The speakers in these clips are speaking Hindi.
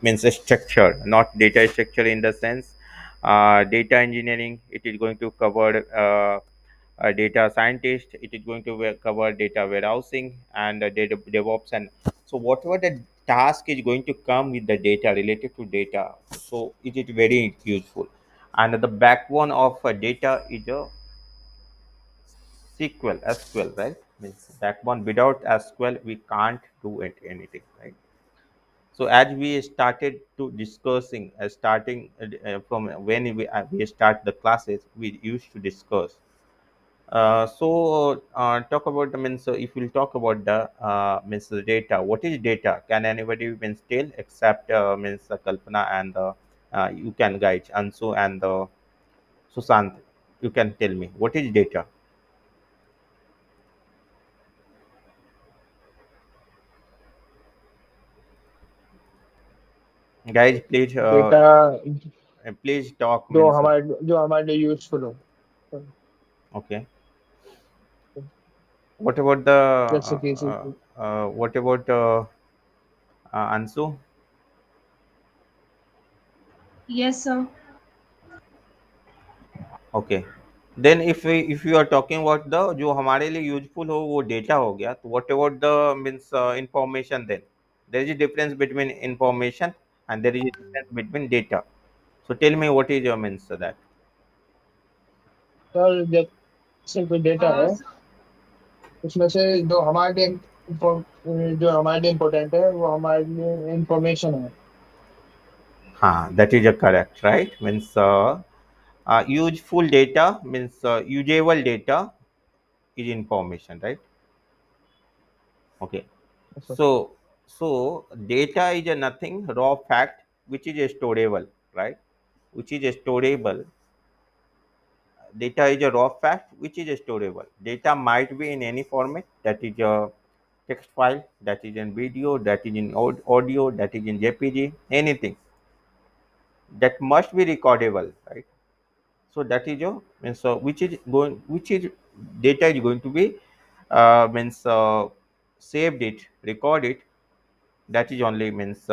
means a structure, not data structure in the sense data engineering. It is going to cover a data scientist. It is going to cover data warehousing and data DevOps, and so whatever the task is going to come with the data related to data. So it is very useful, and the backbone of data is a SQL, right? Means backbone. Without SQL, we can't do anything, right? So as we started to discussing, starting from when we start the classes, we used to discuss. Talk about the means. So if we'll talk about the means the data, what is data? Can anybody means tell except means Kalpana and you can guide Ansu and Susant. You can tell me what is data, guys. Please, data please talk means. जो हमारे लिए यूजफुल हो, Okay. What about the जैसे कि what about Ansu? Yes, sir. Okay. Then if you are talking about the जो हमारे लिए यूजफुल हो वो डेटा हो गया, तो what about the means information then? There is a difference between information and there is a difference between data. So tell me what is your means that? Sir जैसे कोई डेटा है, So, उसमें से जो हमारे लिए इम्पोर्टेंट है वो हमारे लिए इंफॉर्मेशन है। हाँ, that is a correct, right? Means useful data means usable data is information, right? Okay. So so data is a nothing raw fact which is a storable, right? Which is a storable. Data is a raw fact which is a storable. Data might be in any format, that is a text file, that is in video, that is in audio, that is in JPG, anything that must be recordable, right? So that is your means which is data is going to be means saved it, record it. That is only means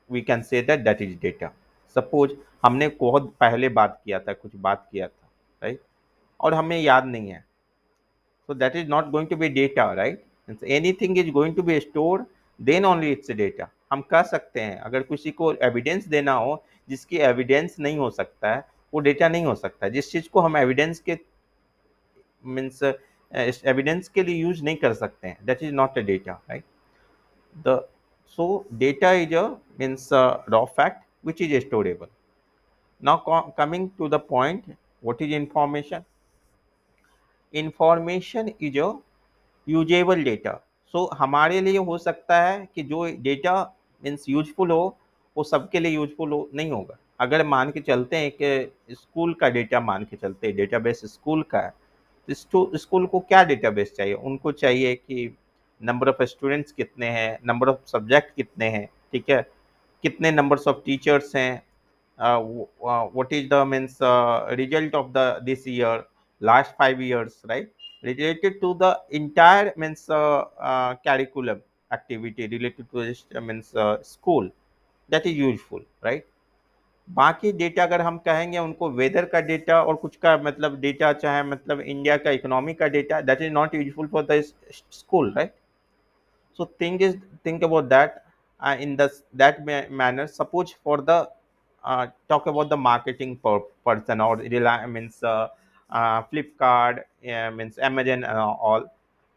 we can say that that is data. Suppose हमने बहुत पहले बात किया था, कुछ बात किया था, राइट, और हमें याद नहीं है, so that is not going to be data, right? Means anything is going to be stored, then only it's data. हम कह सकते हैं अगर किसी को एविडेंस देना हो जिसकी एविडेंस नहीं हो सकता है, वो डेटा नहीं हो सकता है। जिस चीज को हम एविडेंस के मीन्स एविडेंस के लिए यूज नहीं कर सकते हैं, that is not a data, right? The so data is a means raw fact which is storable. Now coming to the point, what is information? Information is a usable data. So हमारे लिए हो सकता है कि जो डेटा मीन्स यूजफुल हो वो सबके लिए यूजफुल हो नहीं होगा। अगर मान के चलते हैं कि स्कूल का डेटा मान के चलते हैं, डेटाबेस स्कूल का है, तो स्कूल को क्या डेटाबेस चाहिए? उनको चाहिए कि नंबर ऑफ स्टूडेंट्स कितने हैं, नंबर ऑफ सब्जेक्ट कितने हैं, ठीक है, कितने नंबर्स ऑफ टीचर्स हैं, what is the means result of the this year, last 5 years, right? Related to the entire means curriculum activity related to this means school, that is useful, right? बाकी डेटा अगर हम कहेंगे उनको वेदर का डेटा और कुछ का मतलब डेटा, चाहे मतलब इंडिया का इकोनॉमी का data, that is not useful for the school, right? So think about that in that manner. Suppose for the talk about the marketing person or means Flipkart, means Amazon and all.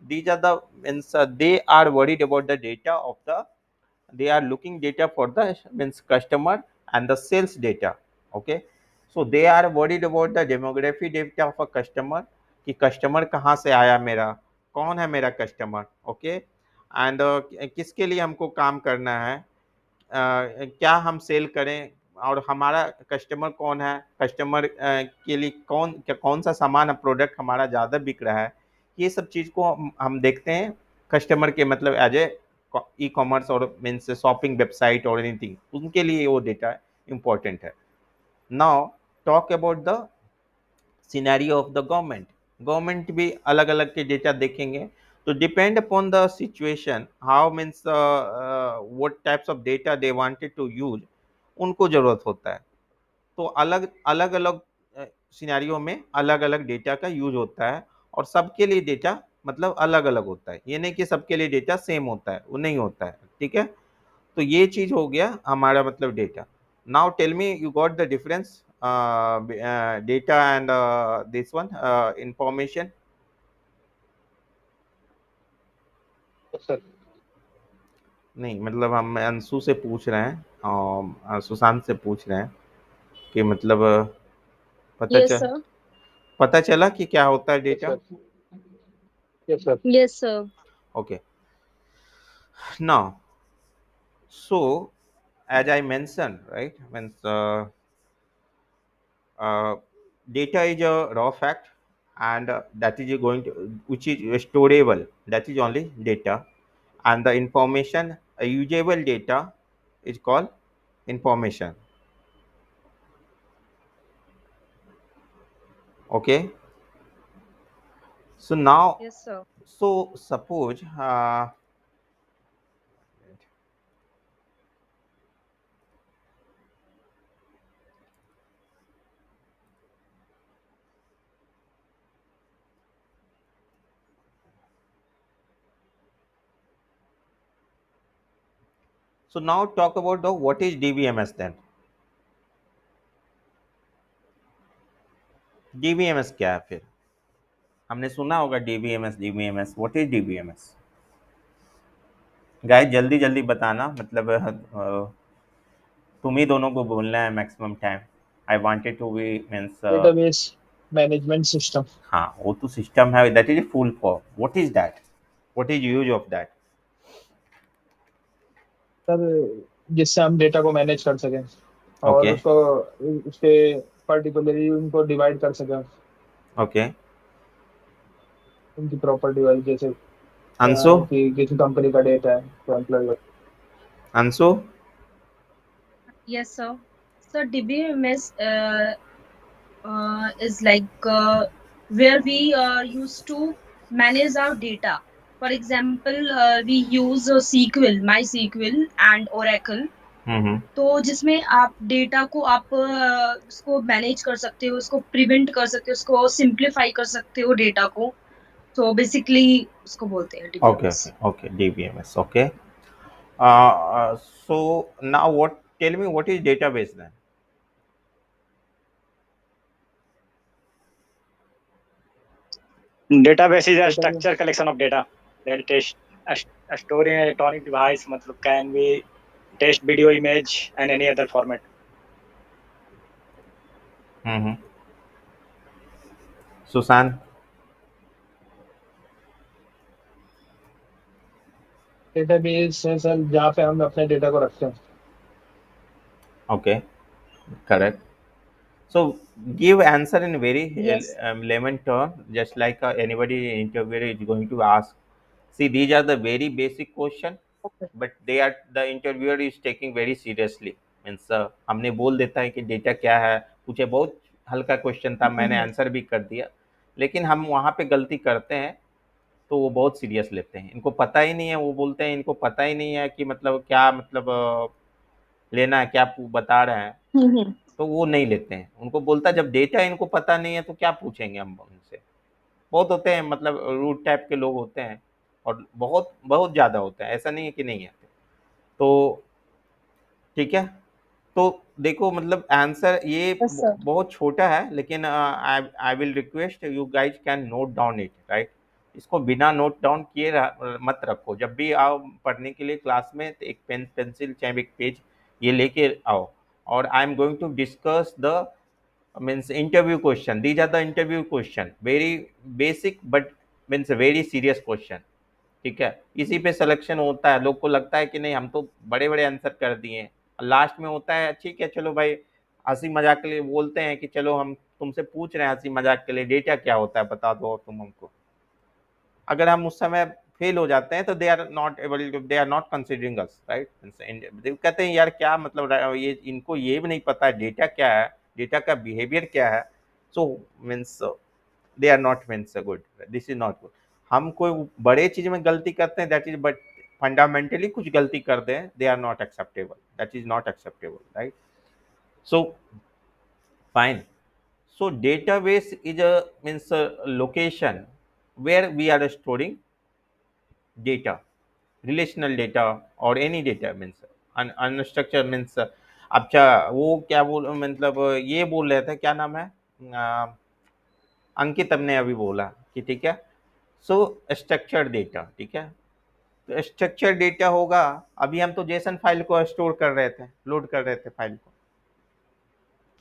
These are the means they are worried about the data of the, they are looking data for the means customer and the sales data. Okay, so they are worried about the demography data of a customer, कि कस्टमर कहाँ से आया मेरा, कौन है मेरा कस्टमर, ओके, एंड किसके लिए हमको काम करना है, क्या हम सेल करें, और हमारा कस्टमर कौन है, कस्टमर के लिए कौन सा सामान प्रोडक्ट हमारा ज़्यादा बिक रहा है। ये सब चीज़ को हम देखते हैं कस्टमर के मतलब एज ए ई कॉमर्स और मीन्स शॉपिंग वेबसाइट और एनीथिंग, उनके लिए वो डेटा इम्पोर्टेंट है। Now talk about the scenario of the government. Government भी अलग अलग के डेटा देखेंगे, तो depend upon the situation how means what types of data they wanted to use, उनको जरूरत होता है। तो अलग अलग अलग सिनेरियो में अलग अलग डेटा का यूज होता है, और सबके लिए डेटा मतलब अलग अलग होता है, ये नहीं कि सबके लिए डेटा सेम होता है, वो नहीं होता है। ठीक है, तो ये चीज हो गया हमारा मतलब data. Now tell me you got the difference data and this one information. Sir. नहीं मतलब हम अंशु से पूछ रहे हैं और सुशांत से पूछ रहे हैं कि मतलब पता Yes, चल sir. पता चला कि क्या होता है yes data. Sir. Yes sir. Yes, sir. Okay, now so as I mentioned, right, means uh, data is a raw fact, and that is going to which is storable, that is only data, and the information a usable data is called information. Okay, so now, Yes, sir. so suppose so now talk about the what is DBMS then। DBMS क्या है फिर, हमने सुना होगा DBMS, DBMS what is DBMS। Guys जल्दी जल्दी बताना, मतलब तुम ही दोनों को बोलना है maximum time. I wanted to be means database management system. हाँ वो तो सिस्टम है, that is full form, what is that, what is use of that. Sir, जिससे हम डेटा को मैनेज कर सकें और ओके उसको उसके पर्टिकुलरली उनको डिवाइड कर सकें, ओके। उनकी प्रॉपर्टी वाइज, जैसे अंशु, कि किसी कंपनी का डेटा है तो employ. Anshu. Yes, sir. So DBMS is like where we used to manage our data. For example, we use SQL, MySQL and Oracle. हम्म। तो जिसमें आप डेटा को आप उसको मैनेज कर सकते हो, उसको प्रिवेंट कर सकते हो, उसको सिंप्लीफाई कर सकते हो डेटा को। तो बेसिकली उसको बोलते हैं okay DBMS। Okay okay, DBMS okay. So now what, tell me what is database then. Database is a database structured collection of data that is stored in an electronic device, मतलब can be text, video, image, and any other format. Hmm. Sushant. Database है सर, जहाँ पे हम अपने डेटा को रखते हैं। Okay, correct. So give answer in very Yes. layman term, just like anybody interviewer is going to ask. See, these are the very basic question, Okay. but they are the interviewer is taking very seriously. Means हमने बोल देता है कि डेटा क्या है, पूछे बहुत हल्का क्वेश्चन था, मैंने आंसर भी कर दिया, लेकिन हम वहाँ पे गलती करते हैं, तो वो बहुत सीरियस लेते हैं। इनको पता ही नहीं है, वो बोलते हैं इनको पता ही नहीं है कि मतलब क्या मतलब लेना है, क्या बता रहे हैं, हम्म। तो वो नहीं लेते हैं। उनको बोलता है जब डेटा इनको पता नहीं है तो क्या पूछेंगे हम उनसे। बहुत होते हैं मतलब रूट टाइप के लोग होते हैं, और बहुत बहुत ज़्यादा होते हैं, ऐसा नहीं है कि नहीं है। तो ठीक है, तो देखो मतलब आंसर ये Yes, sir. बहुत छोटा है, लेकिन I I will request you guys can note down it, right. इसको बिना नोट डाउन किए मत रखो। जब भी आओ पढ़ने के लिए क्लास में, तो एक पेन पेंसिल चाहे एक पेज ये लेके आओ, और I am going to discuss the means interview question. These are the interview question, very basic but means very serious question। ठीक है, इसी पे सिलेक्शन होता है। लोग को लगता है कि नहीं हम तो बड़े बड़े आंसर कर दिए हैं, लास्ट में होता है ठीक है चलो भाई, हंसी मजाक के लिए बोलते हैं कि चलो हम तुमसे पूछ रहे हैं हंसी मजाक के लिए डेटा क्या होता है बता दो तुम हमको। अगर हम उस समय फेल हो जाते हैं तो they are not able, they are not considering us, right. कहते हैं यार क्या मतलब ये इनको ये भी नहीं पता है डेटा क्या है, डेटा का बिहेवियर क्या है। So means they are not means good, this is not good. हम कोई बड़े चीज में गलती करते हैं, दैट इज, बट फंडामेंटली कुछ गलती कर दें, they are not acceptable, that is not acceptable, right? So fine. So database is a means a location where we are storing data, relational data or any data means unstructured means. अच्छा वो क्या बोल मतलब ये बोल रहे थे, क्या नाम है, अंकित हमने अभी बोला कि ठीक है. सो स्ट्रक्चर्ड डेटा, ठीक है. तो स्ट्रक्चर्ड डेटा होगा. अभी हम तो जेसन फाइल को स्टोर कर रहे थे, लोड कर रहे थे फाइल को.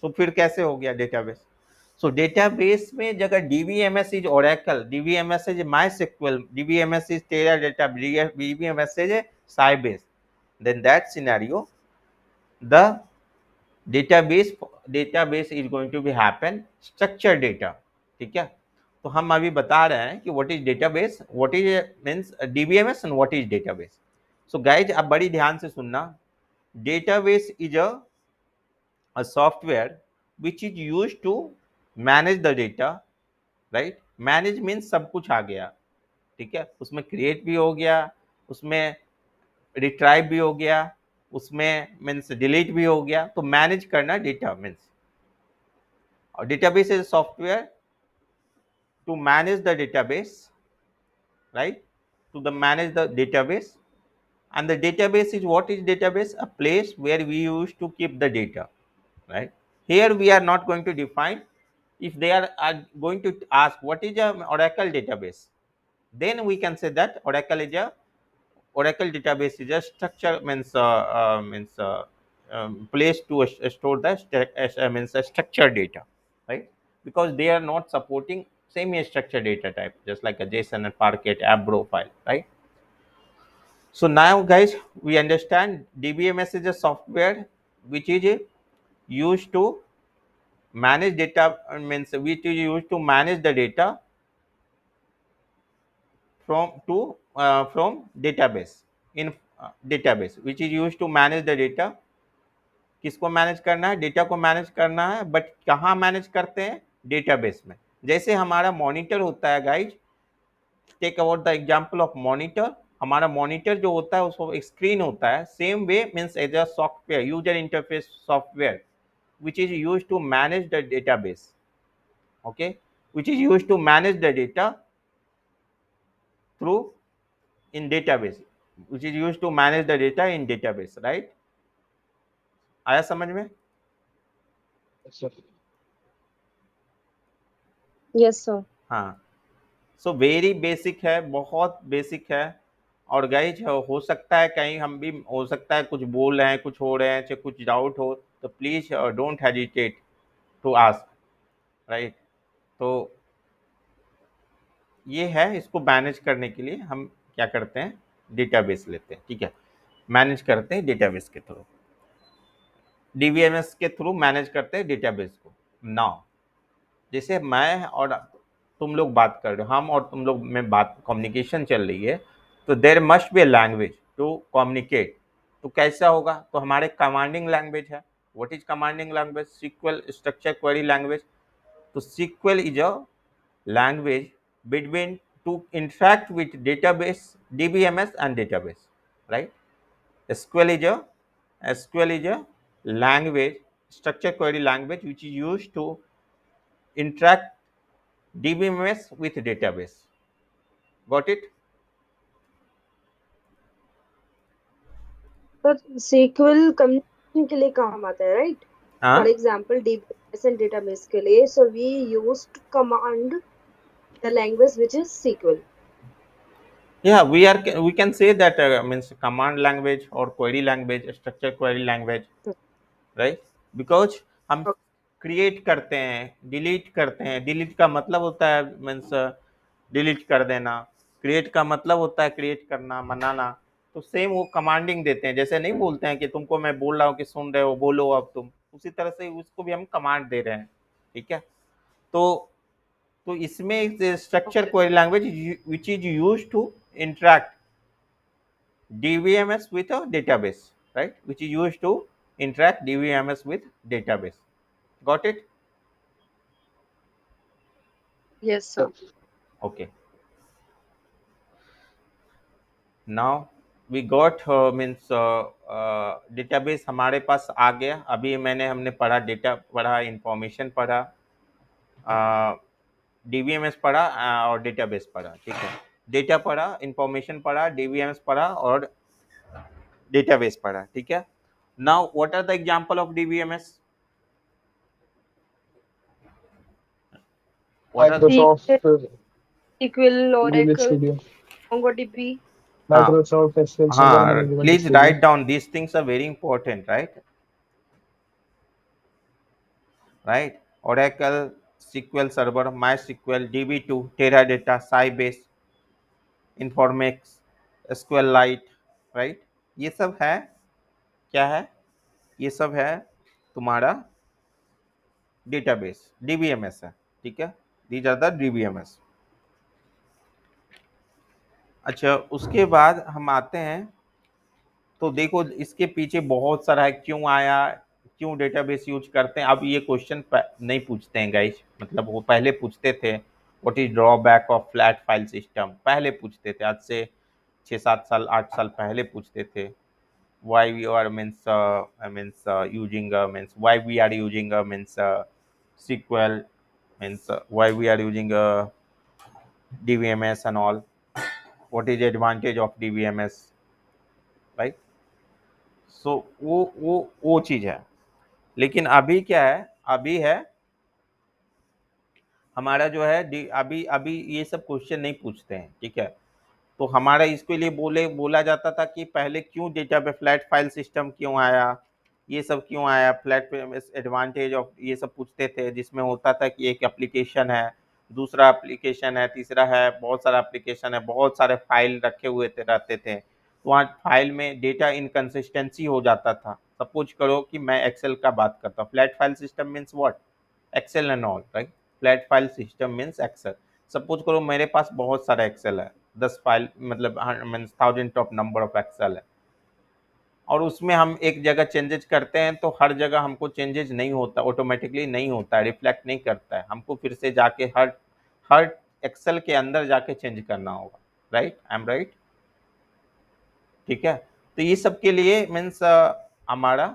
तो फिर कैसे हो गया डेटाबेस? सो डेटाबेस में जगह DBMS is Oracle, DBMS is MySQL, DBMS is Teradata, DBMS is Sybase, then that scenario the database is going to be happen structured data. ठीक है. तो हम अभी बता रहे हैं कि what is database, what is means DBMS and what is database. So guys आप बड़ी ध्यान से सुनना. Database is a software which is used to manage the data, right? Manage means सब कुछ आ गया, ठीक है. उसमें create भी हो गया, उसमें रिट्राइव भी हो गया, उसमें मीन्स डिलीट भी हो गया. तो मैनेज करना डेटा मीन्स. और database is software to manage the database, right? To the manage the database. And the database is, what is database? A place where we used to keep the data, right? Here we are not going to define. If they are going to ask what is a Oracle database, then we can say that Oracle database is a structure means place to store the means structured data, right? Because they are not supporting semi-structured data type, just like a JSON and Parquet app profile, right? So now guys we understand DBMS is a software which is used to manage data, means which is used to manage the data from database, in database which is used to manage the data. किसको मैनेज करना है? डेटा को मैनेज करना है. बट कहाँ मैनेज करते हैं? डेटाबेस में. जैसे हमारा मॉनिटर होता है guys, take about the example of monitor. हमारा मॉनिटर जो होता है उसको एक स्क्रीन होता है. Same way means as a software, user interface software which is used to manage the database, okay, which is used to manage the data through in database, which is used to manage the data in database, right? आया समझ में? Sir. Yes, sir. हाँ. सो वेरी बेसिक है, बहुत बेसिक है. और गाइज हो सकता है कहीं हम भी, हो सकता है कुछ बोल रहे हैं, कुछ हो रहे हैं, चाहे कुछ डाउट हो तो please don't hesitate to ask, right? तो ये है, इसको मैनेज करने के लिए हम क्या करते हैं? डेटाबेस लेते हैं, ठीक है. मैनेज करते हैं डेटाबेस के थ्रू, डीबीएमएस के थ्रू मैनेज करते हैं डेटाबेस को. नाउ जैसे मैं और तुम लोग बात कर रहे हो, हम और तुम लोग में बात कम्युनिकेशन चल रही है, तो there must be a language to communicate. तो कैसा होगा? तो हमारे कमांडिंग लैंग्वेज है. What is commanding language? SQL structure query language. तो SQL is a language between to interact with database, DBMS and database, right? SQL is a language, structure query language which is used to interact DBMS with database. Got it? But SQL communication के लिए काम आता है, right? For हाँ. example, DBMS and database के लिए, so we used to command the language which is SQL. Yeah, we can say that means command language or query language, structure query language, right? Because हम क्रिएट करते हैं, डिलीट करते हैं. डिलीट का मतलब होता है मीन्स डिलीट कर देना. क्रिएट का मतलब होता है क्रिएट करना, बनाना. तो सेम वो कमांडिंग देते हैं. जैसे नहीं बोलते हैं कि तुमको मैं बोल रहा हूँ कि सुन रहे हो, बोलो अब तुम, उसी तरह से उसको भी हम कमांड दे रहे हैं, ठीक है. तो इसमें structure query language which is used to interact DBMS with a database, right? Which is used to interact DBMS with database. Got it? Yes, sir. Okay. Now we got means database हमारे पास आ गया। अभी हमने पढ़ा, डेटा पढ़ा, इंफॉर्मेशन पढ़ा, डीबीएमएस पढ़ा और डेटाबेस पढ़ा। ठीक है, डेटा पढ़ा, इंफॉर्मेशन पढ़ा, डीबीएमएस पढ़ा और डेटाबेस पढ़ा। ठीक है, now what are the example of DBMS? What are Microsoft SQL, Visual Oracle, Studio, MongoDB. हाँ Microsoft SQL Server हाँ, Management please Studio. Write down, these things are very important, right? Oracle, SQL Server, MySQL, DB2, Teradata, Sybase, Informix, SQLite, right? ये सब है, क्या है? ये सब है तुम्हारा डेटाबेस, डीबीएमएस है। ठीक है, दीज आर द डीबीएमएस। अच्छा, उसके बाद हम आते हैं, तो देखो इसके पीछे बहुत सारा है, क्यों आया, क्यों डेटाबेस यूज करते हैं। अब ये क्वेश्चन नहीं पूछते हैं गाइस, मतलब वो पहले पूछते थे what is drawback of flat file system, पहले पूछते थे, आज से 6-7 साल 8 साल पहले पूछते थे। why we are means using means why we are using means SQL, means why we are using DBMS and all, what is the advantage of DBMS, right? So वो चीज है। लेकिन अभी क्या है, अभी है हमारा जो है अभी अभी ये सब क्वेश्चन नहीं पूछते हैं। ठीक है, तो हमारा इसके लिए बोला जाता था कि पहले क्यों डेटा पे फ्लैट फाइल सिस्टम क्यों आया, ये सब क्यों आया, फ्लैट एडवांटेज ऑफ ये सब पूछते थे, जिसमें होता था कि एक एप्लीकेशन है, दूसरा एप्लीकेशन है, तीसरा है, बहुत सारा एप्लीकेशन है, बहुत सारे फाइल रखे हुए रहते थे, तो वहाँ फाइल में डेटा इनकन्सिस्टेंसी हो जाता था। सपोज करो कि मैं एक्सेल का बात करता हूँ, flat file system means what, excel and all, right? Flat file system means excel. Suppose करो मेरे पास बहुत सारा एक्सेल है, 10 फाइल, मतलब means 1000 of number of excel है, और उसमें हम एक जगह चेंजेस करते हैं तो हर जगह हमको चेंजेस नहीं होता, ऑटोमेटिकली नहीं होता है, रिफ्लेक्ट नहीं करता है, हमको फिर से जाके हर हर एक्सेल के अंदर जाके चेंज करना होगा, राइट? I am right? ठीक है, तो ये सब के लिए मीन्स हमारा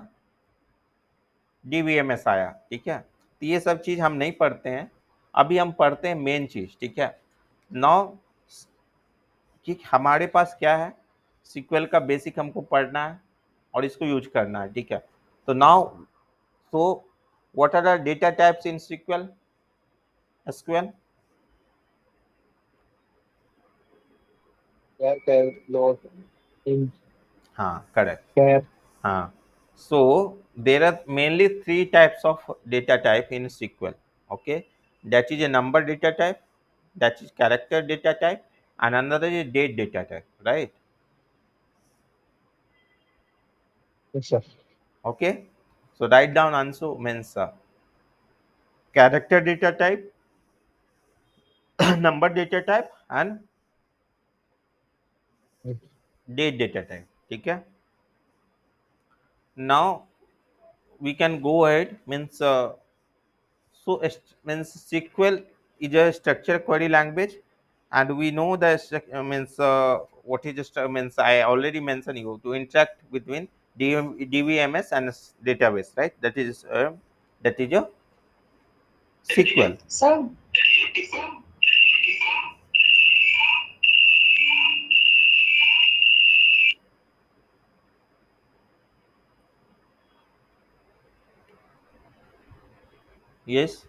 डीबीएमएस आया। ठीक है, तो ये सब चीज हम नहीं पढ़ते हैं, अभी हम पढ़ते हैं मेन चीज। ठीक है, नाउ कि हमारे पास क्या है, सीक्वल का बेसिक हमको पढ़ना है और इसको यूज करना है। ठीक है, तो now so what are the data types in sequel SQL? Airtel, Load, in हाँ, करेक्ट। Care. हाँ, so there are mainly 3 types of data type in SQL. Okay, that is a number data type, that is character data type, and another is date data type, right? Yes, sir. Okay, so write down Ansu, means character data type, number data type, and date data type. ठीक है, now we can go ahead, means means SQL is a structured query language, and we know the means what is just means I already mentioned you to interact between DBMS and database, right? That is a SQL. Sir, Yes,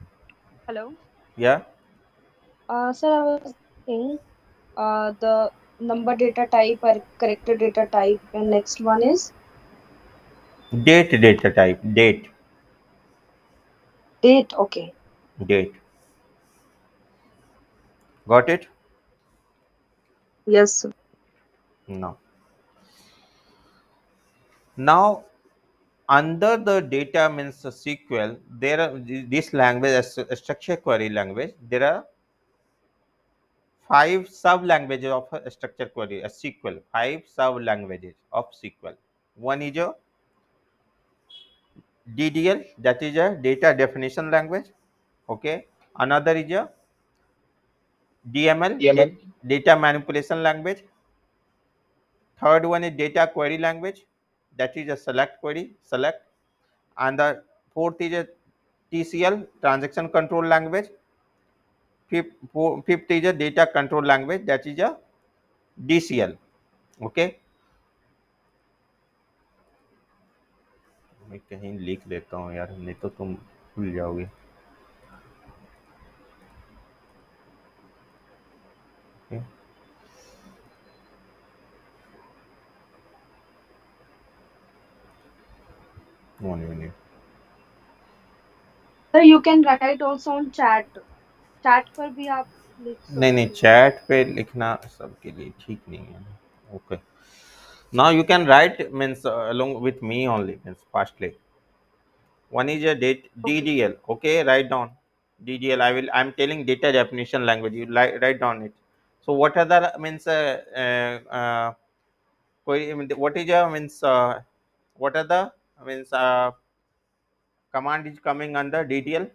hello. yeah, Sir, I was saying the number data type or character data type, and next one is date data type, date. Okay. date. Got it? Yes, sir. No. Now under the data means SQL, there are this language as a structured query language. There are 5 sub-languages of a structured query, a SQL. 5 sub-languages of SQL. One is a DDL, that is a data definition language. Okay. Another is a DML, YAML. data manipulation language. Third one is data query language, that is a select query, select. And the fourth is a TCL, transaction control language. Fifth is a data control language, that is a DCL. Okay, मैं कहीं लिख देता हूँ यार, नहीं तो तुम भूल जाओगे. Okay. One minute. Sir you can write also on chat, chat पर भी आप लिख नहीं नहीं, सकते हो. चैट पे लिखना सबके लिए ठीक नहीं है. Okay, now you can write means along with me only, means fastly. One is a okay DDL. Okay, write down DDL. I'm telling data definition language. You write down it. So what are the means what is a means what are the means command is coming under DDL?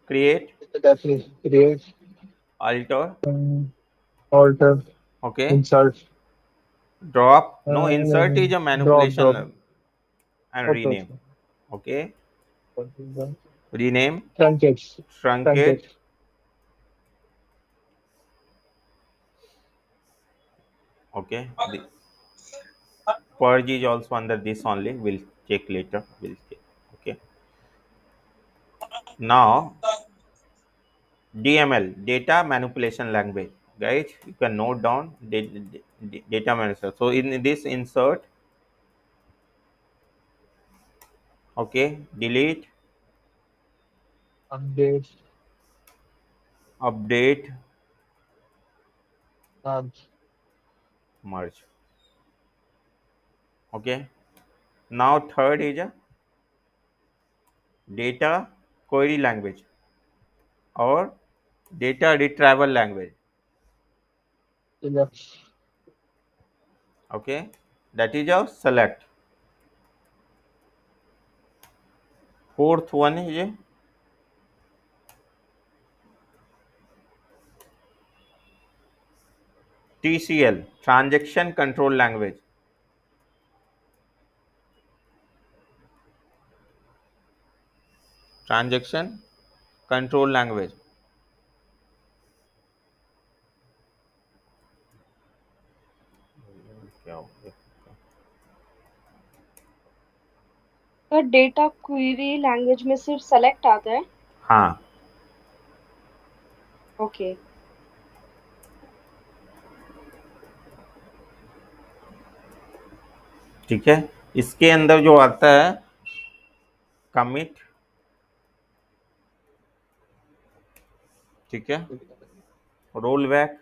Create, Definitely create, alter, alter, okay, insert, drop. No, and insert is a then drop. manipulation and Okay, rename. okay. Okay, What is that? rename, Truncate, truncate. truncate. Okay, the purge is also under this only. We'll check later. We'll check. Okay. Now DML, data manipulation language. Guys, you can note down data manipulation. So in this insert, okay, delete, Update, update, um, merge. Okay. Now third is a data query language or data retrieval language. yeah. Okay, that is a select. Fourth one is a TCL, transaction control language. Transaction control language. क्या हो गया? सर डेटा क्वेरी लैंग्वेज में सिर्फ सेलेक्ट आता है. हाँ, ओके ठीक है. इसके अंदर जो आता है कमिट, ठीक है, roll back,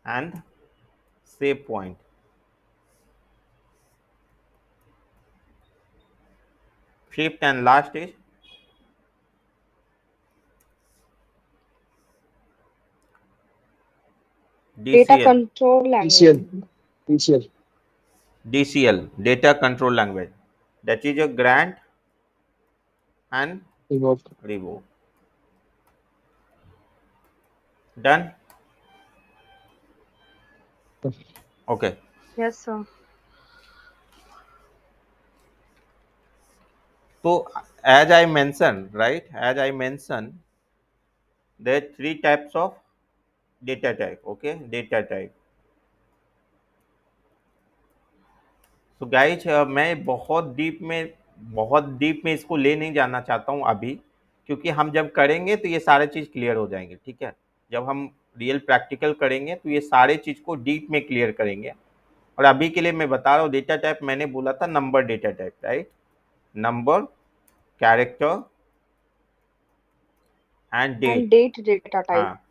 and save point. Fifth and last is data DCL, control language. TCL, TCL. DCL, data control language. That is a grant and Revoke. revoke. Done. Okay. Yes sir. So as I mentioned, right? As I mentioned, there are three types of data type. Okay, data type. तो गाइज मैं बहुत डीप में इसको ले नहीं जाना चाहता हूँ अभी, क्योंकि हम जब करेंगे तो ये सारे चीज़ क्लियर हो जाएंगे. ठीक है, जब हम रियल प्रैक्टिकल करेंगे तो ये सारे चीज़ को डीप में क्लियर करेंगे. और अभी के लिए मैं बता रहा हूँ, डेटा टाइप मैंने बोला था number data type, right? Number, character and and date. Date data type. हाँ,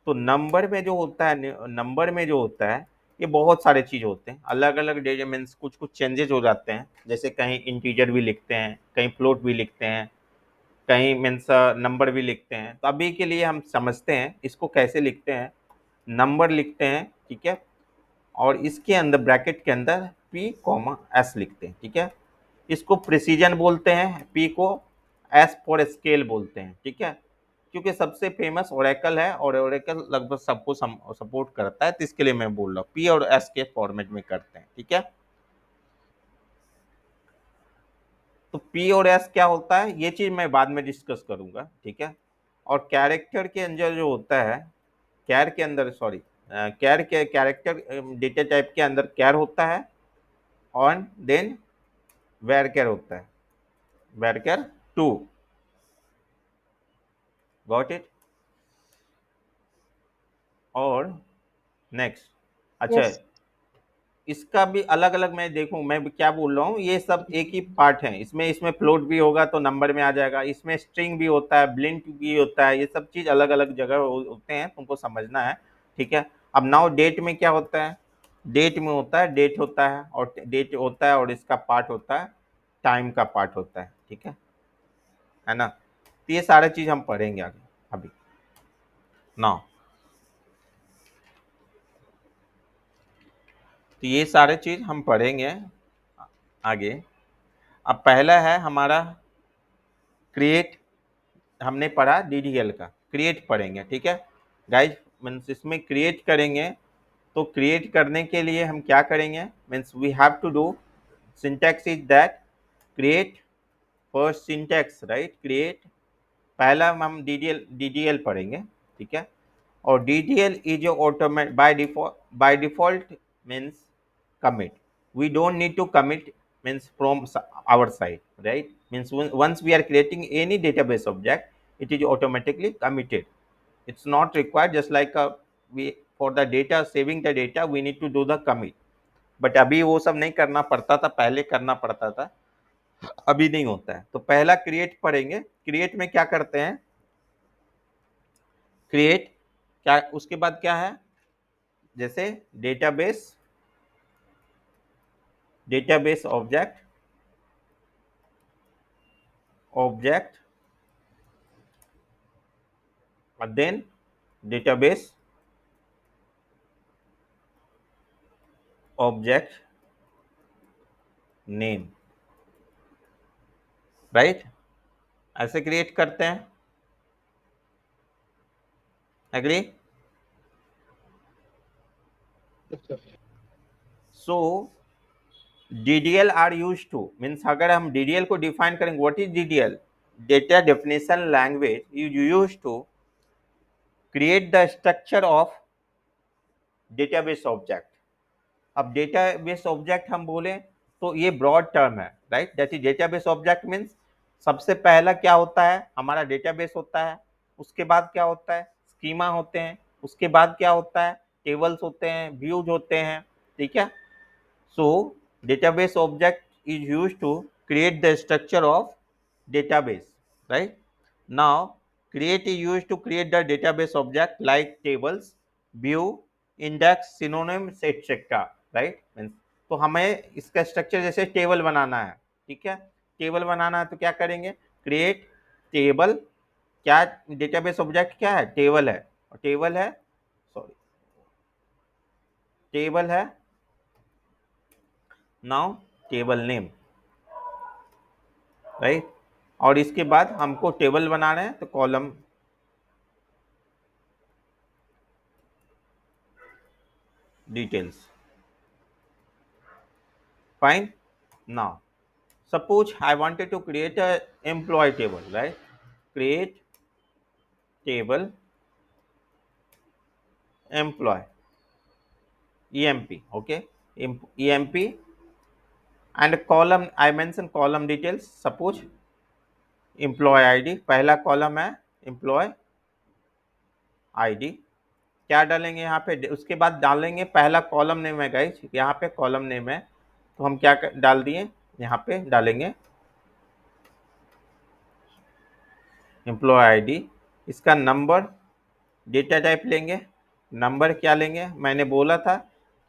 तो नंबर में जो होता है ये बहुत सारे चीज़ होते हैं, अलग अलग डेटा मीन्स कुछ कुछ चेंजेस हो जाते हैं. जैसे कहीं इंटीजर भी लिखते हैं, कहीं फ्लोट भी लिखते हैं, कहीं मीन्स नंबर भी लिखते हैं. तो अभी के लिए हम समझते हैं इसको कैसे लिखते हैं. नंबर लिखते हैं, ठीक है, और इसके अंदर ब्रैकेट के अंदर P, S लिखते हैं. ठीक है, इसको प्रिसीजन बोलते हैं, P को S फॉर स्केल बोलते हैं. ठीक है, क्योंकि सबसे फेमस ओरेकल है और ओरेकल लगभग सबको सपोर्ट करता है, तो इसके लिए मैं बोल रहा हूँ पी और एस के फॉर्मेट में करते हैं, ठीक है। तो पी और एस क्या होता है ये चीज मैं बाद में डिस्कस करूंगा, ठीक है। और कैरेक्टर के अंदर जो होता है, कैर के अंदर सॉरी कैर के कैरेक्टर डेटा टाइप के अंदर कैर होता है और देन वेर कैर होता है, वेर कैर 2, गॉट इट। और नेक्स्ट, अच्छा Yes. इसका भी अलग अलग मैं देखूं, मैं क्या बोल रहा हूँ, ये सब एक ही पार्ट है, इसमें इसमें फ्लोट भी होगा तो नंबर में आ जाएगा, इसमें स्ट्रिंग भी होता है, ब्लिंक भी होता है, ये सब चीज अलग अलग जगह होते हैं, तुमको समझना है, ठीक है। अब नाउ डेट में क्या होता है, डेट में होता है डेट होता है और डेट होता है और इसका पार्ट होता है टाइम का पार्ट होता है, ठीक है ना। तो ये सारा चीज हम पढ़ेंगे आगे अभी। नाउ तो ये सारे चीज हम पढ़ेंगे आगे। अब पहला है हमारा क्रिएट, हमने पढ़ा डीडीएल का, क्रिएट पढ़ेंगे, ठीक है गाइज। मीन्स इसमें क्रिएट करेंगे, तो क्रिएट करने के लिए हम क्या करेंगे, means we have to do syntax is that create first syntax, right. Create पहला हम डीडीएल पढ़ेंगे, ठीक है। और DDL is automate by default means commit. We don't need to commit means from our side, right? Means once we are creating any database object, it is automatically committed. It's not required, just like we for the data saving the data we need to do the commit. But अभी वो सब नहीं करना पड़ता था, पहले करना पड़ता था, अभी नहीं होता है। तो पहला क्रिएट पढ़ेंगे। क्रिएट में क्या करते हैं, क्रिएट क्या, उसके बाद क्या है, जैसे database object and then database object name, राइट। ऐसे क्रिएट करते हैं, agree. So DDL are use to means, अगर हम डीडीएल को डिफाइन करेंगे, what is DDL, data definition language use to create the structure of database object. अब डेटाबेस ऑब्जेक्ट हम बोले तो ये ब्रॉड टर्म है, right. That is database object means सबसे पहला क्या होता है, हमारा डेटाबेस होता है, उसके बाद क्या होता है, स्कीमा होते हैं, उसके बाद क्या होता है, टेबल्स होते हैं, व्यूज होते हैं, ठीक है। So database object is used to create the structure of database, right? Now create is used to create the database object like tables, view, index, synonyms, etc. right? Means तो हमें इसका स्ट्रक्चर जैसे टेबल बनाना है, ठीक है। टेबल बनाना है तो क्या करेंगे, क्रिएट टेबल। क्या डेटाबेस ऑब्जेक्ट क्या है, टेबल है, और टेबल है सॉरी टेबल है, नाउ टेबल नेम, राइट। और इसके बाद हमको टेबल बना रहे हैं तो column details, fine. Now suppose I wanted to create a employee table, right? Create table employee emp, okay, emp, and column I mention column details, suppose employee id, पहला कॉलम है employee id, क्या डालेंगे यहाँ पे, उसके बाद डालेंगे पहला कॉलम नेम है गाइस, यहाँ पे कॉलम नेम है, तो हम क्या डाल दिए, यहाँ पे डालेंगे एम्प्लॉय आईडी, इसका नंबर, डेटा टाइप लेंगे, नंबर क्या लेंगे, मैंने बोला था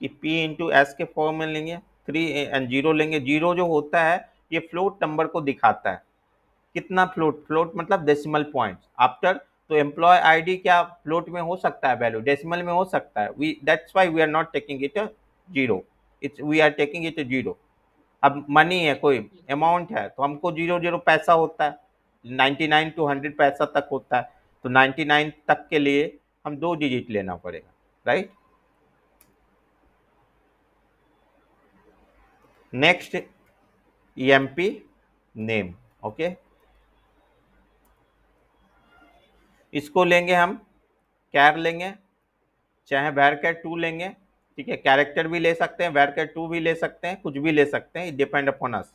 कि p इंटू एस के फॉर्म में लेंगे, 3 एंड 0 लेंगे। 0 जो होता है ये फ्लोट नंबर को दिखाता है, कितना फ्लोट, फ्लोट मतलब डेसिमल पॉइंट आफ्टर। तो एम्प्लॉय आईडी क्या फ्लोट में हो सकता है, वैल्यू डेसिमल में हो सकता है, we that's why we are not taking it 0, it's we are taking it 0। अब मनी है, कोई अमाउंट है, तो हमको 0 0 पैसा होता है, 99 to 100 पैसा तक होता है, तो 99 तक के लिए हम 2 डिजिट लेना पड़ेगा, right. Next EMP name, okay, इसको लेंगे हम, कैर लेंगे, चाहे varchar2 लेंगे, ठीक है, कैरेक्टर भी ले सकते हैं, varchar2 भी ले सकते हैं, कुछ भी ले सकते हैं, it depend upon us.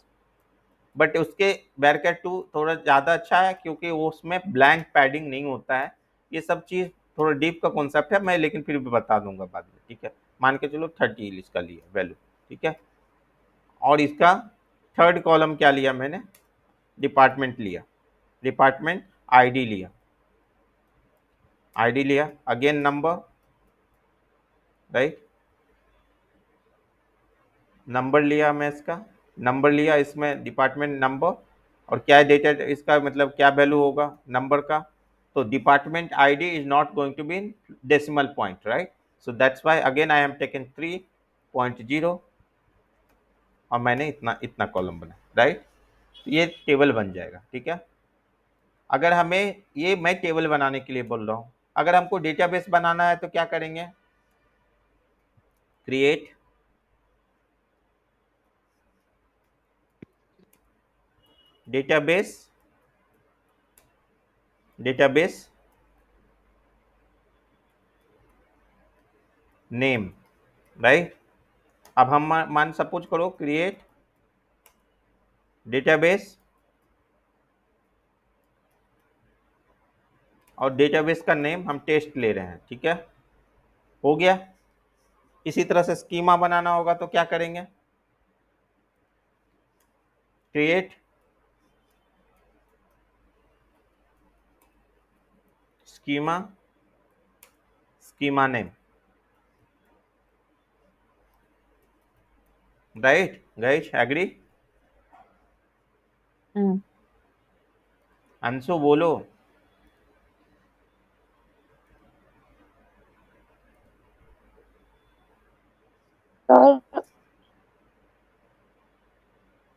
But उसके varchar2 थोड़ा ज़्यादा अच्छा है क्योंकि वो उसमें ब्लैंक पैडिंग नहीं होता है। ये सब चीज़ थोड़ा डीप का कॉन्सेप्ट है, मैं लेकिन फिर भी बता दूंगा बाद में, ठीक है। मान के चलो 30 इसका लिया वैल्यू, ठीक है। और इसका थर्ड कॉलम क्या लिया मैंने, डिपार्टमेंट लिया, डिपार्टमेंट आईडी लिया, आईडी लिया, अगेन नंबर, राइट, नंबर लिया मैं इसका, नंबर लिया, इसमें डिपार्टमेंट नंबर, और क्या डेटा इसका मतलब क्या वैल्यू होगा नंबर का, तो department ID is not going to be in decimal point, right. So that's why again I am taken 3.0 और मैंने इतना इतना कॉलम बना, राइट। तो ये टेबल बन जाएगा, ठीक है। अगर हमें, ये मैं टेबल बनाने के लिए बोल रहा हूँ, अगर हमको डेटाबेस बनाना है तो क्या करेंगे, create database, database name, right. अब हम मान सपोज करो क्रिएट डेटाबेस, और डेटाबेस का नेम हम टेस्ट ले रहे हैं, ठीक है, हो गया। इसी तरह से स्कीमा बनाना होगा तो क्या करेंगे, create schema, schema name, right guys, agree. Anshu बोलो। सर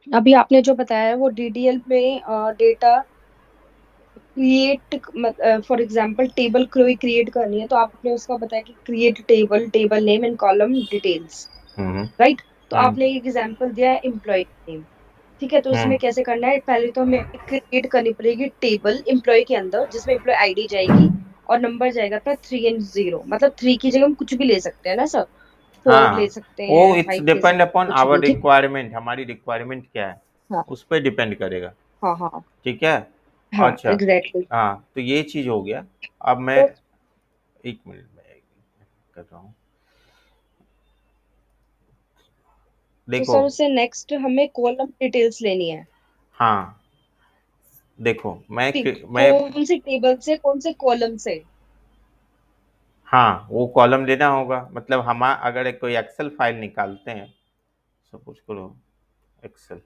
अभी आपने जो बताया है वो डीडीएल में data create, for example table create करनी है तो आपने उसका बताया कि create table, table name and column details, hmm right. तो हम्म आपने एक एग्जांपल दिया है एम्प्लॉय नेम, ठीक है। तो हम्म उसमें कैसे करना है, पहले तो हमें क्रिएट करनी पड़ेगी टेबल एम्प्लॉय के अंदर जिसमें एम्प्लॉय आईडी जाएगी और नंबर जाएगा अपना 3 and 0, मतलब 3 की जगह हम कुछ भी ले सकते हैं ना सर, 4 ले हाँ, सकते वो हैं, इट्स 5 ले डिपेंड सकते हैं, अपॉन कुछ आवर भी, ठीक। रिक्वायरमेंट, हमारी रिक्वायरमेंट क्या है हाँ उस पर डिपेंड करेगा, हाँ हाँ ठीक है। हाँ अच्छा, एग्जैक्टली। हाँ, तो ये चीज हो गया। अब मैं तो, एक मिनट में कर रहा हूँ, तो देखो। सर उससे नेक्स्ट हमें कॉलम डिटेल्स लेनी है, हाँ, देखो ठीक। मैं कौन सी टेबल से, कौन से कॉलम से। हाँ, वो कॉलम लेना होगा, मतलब हम अगर कोई एक्सेल फाइल निकालते हैं, सपोज करो Excel,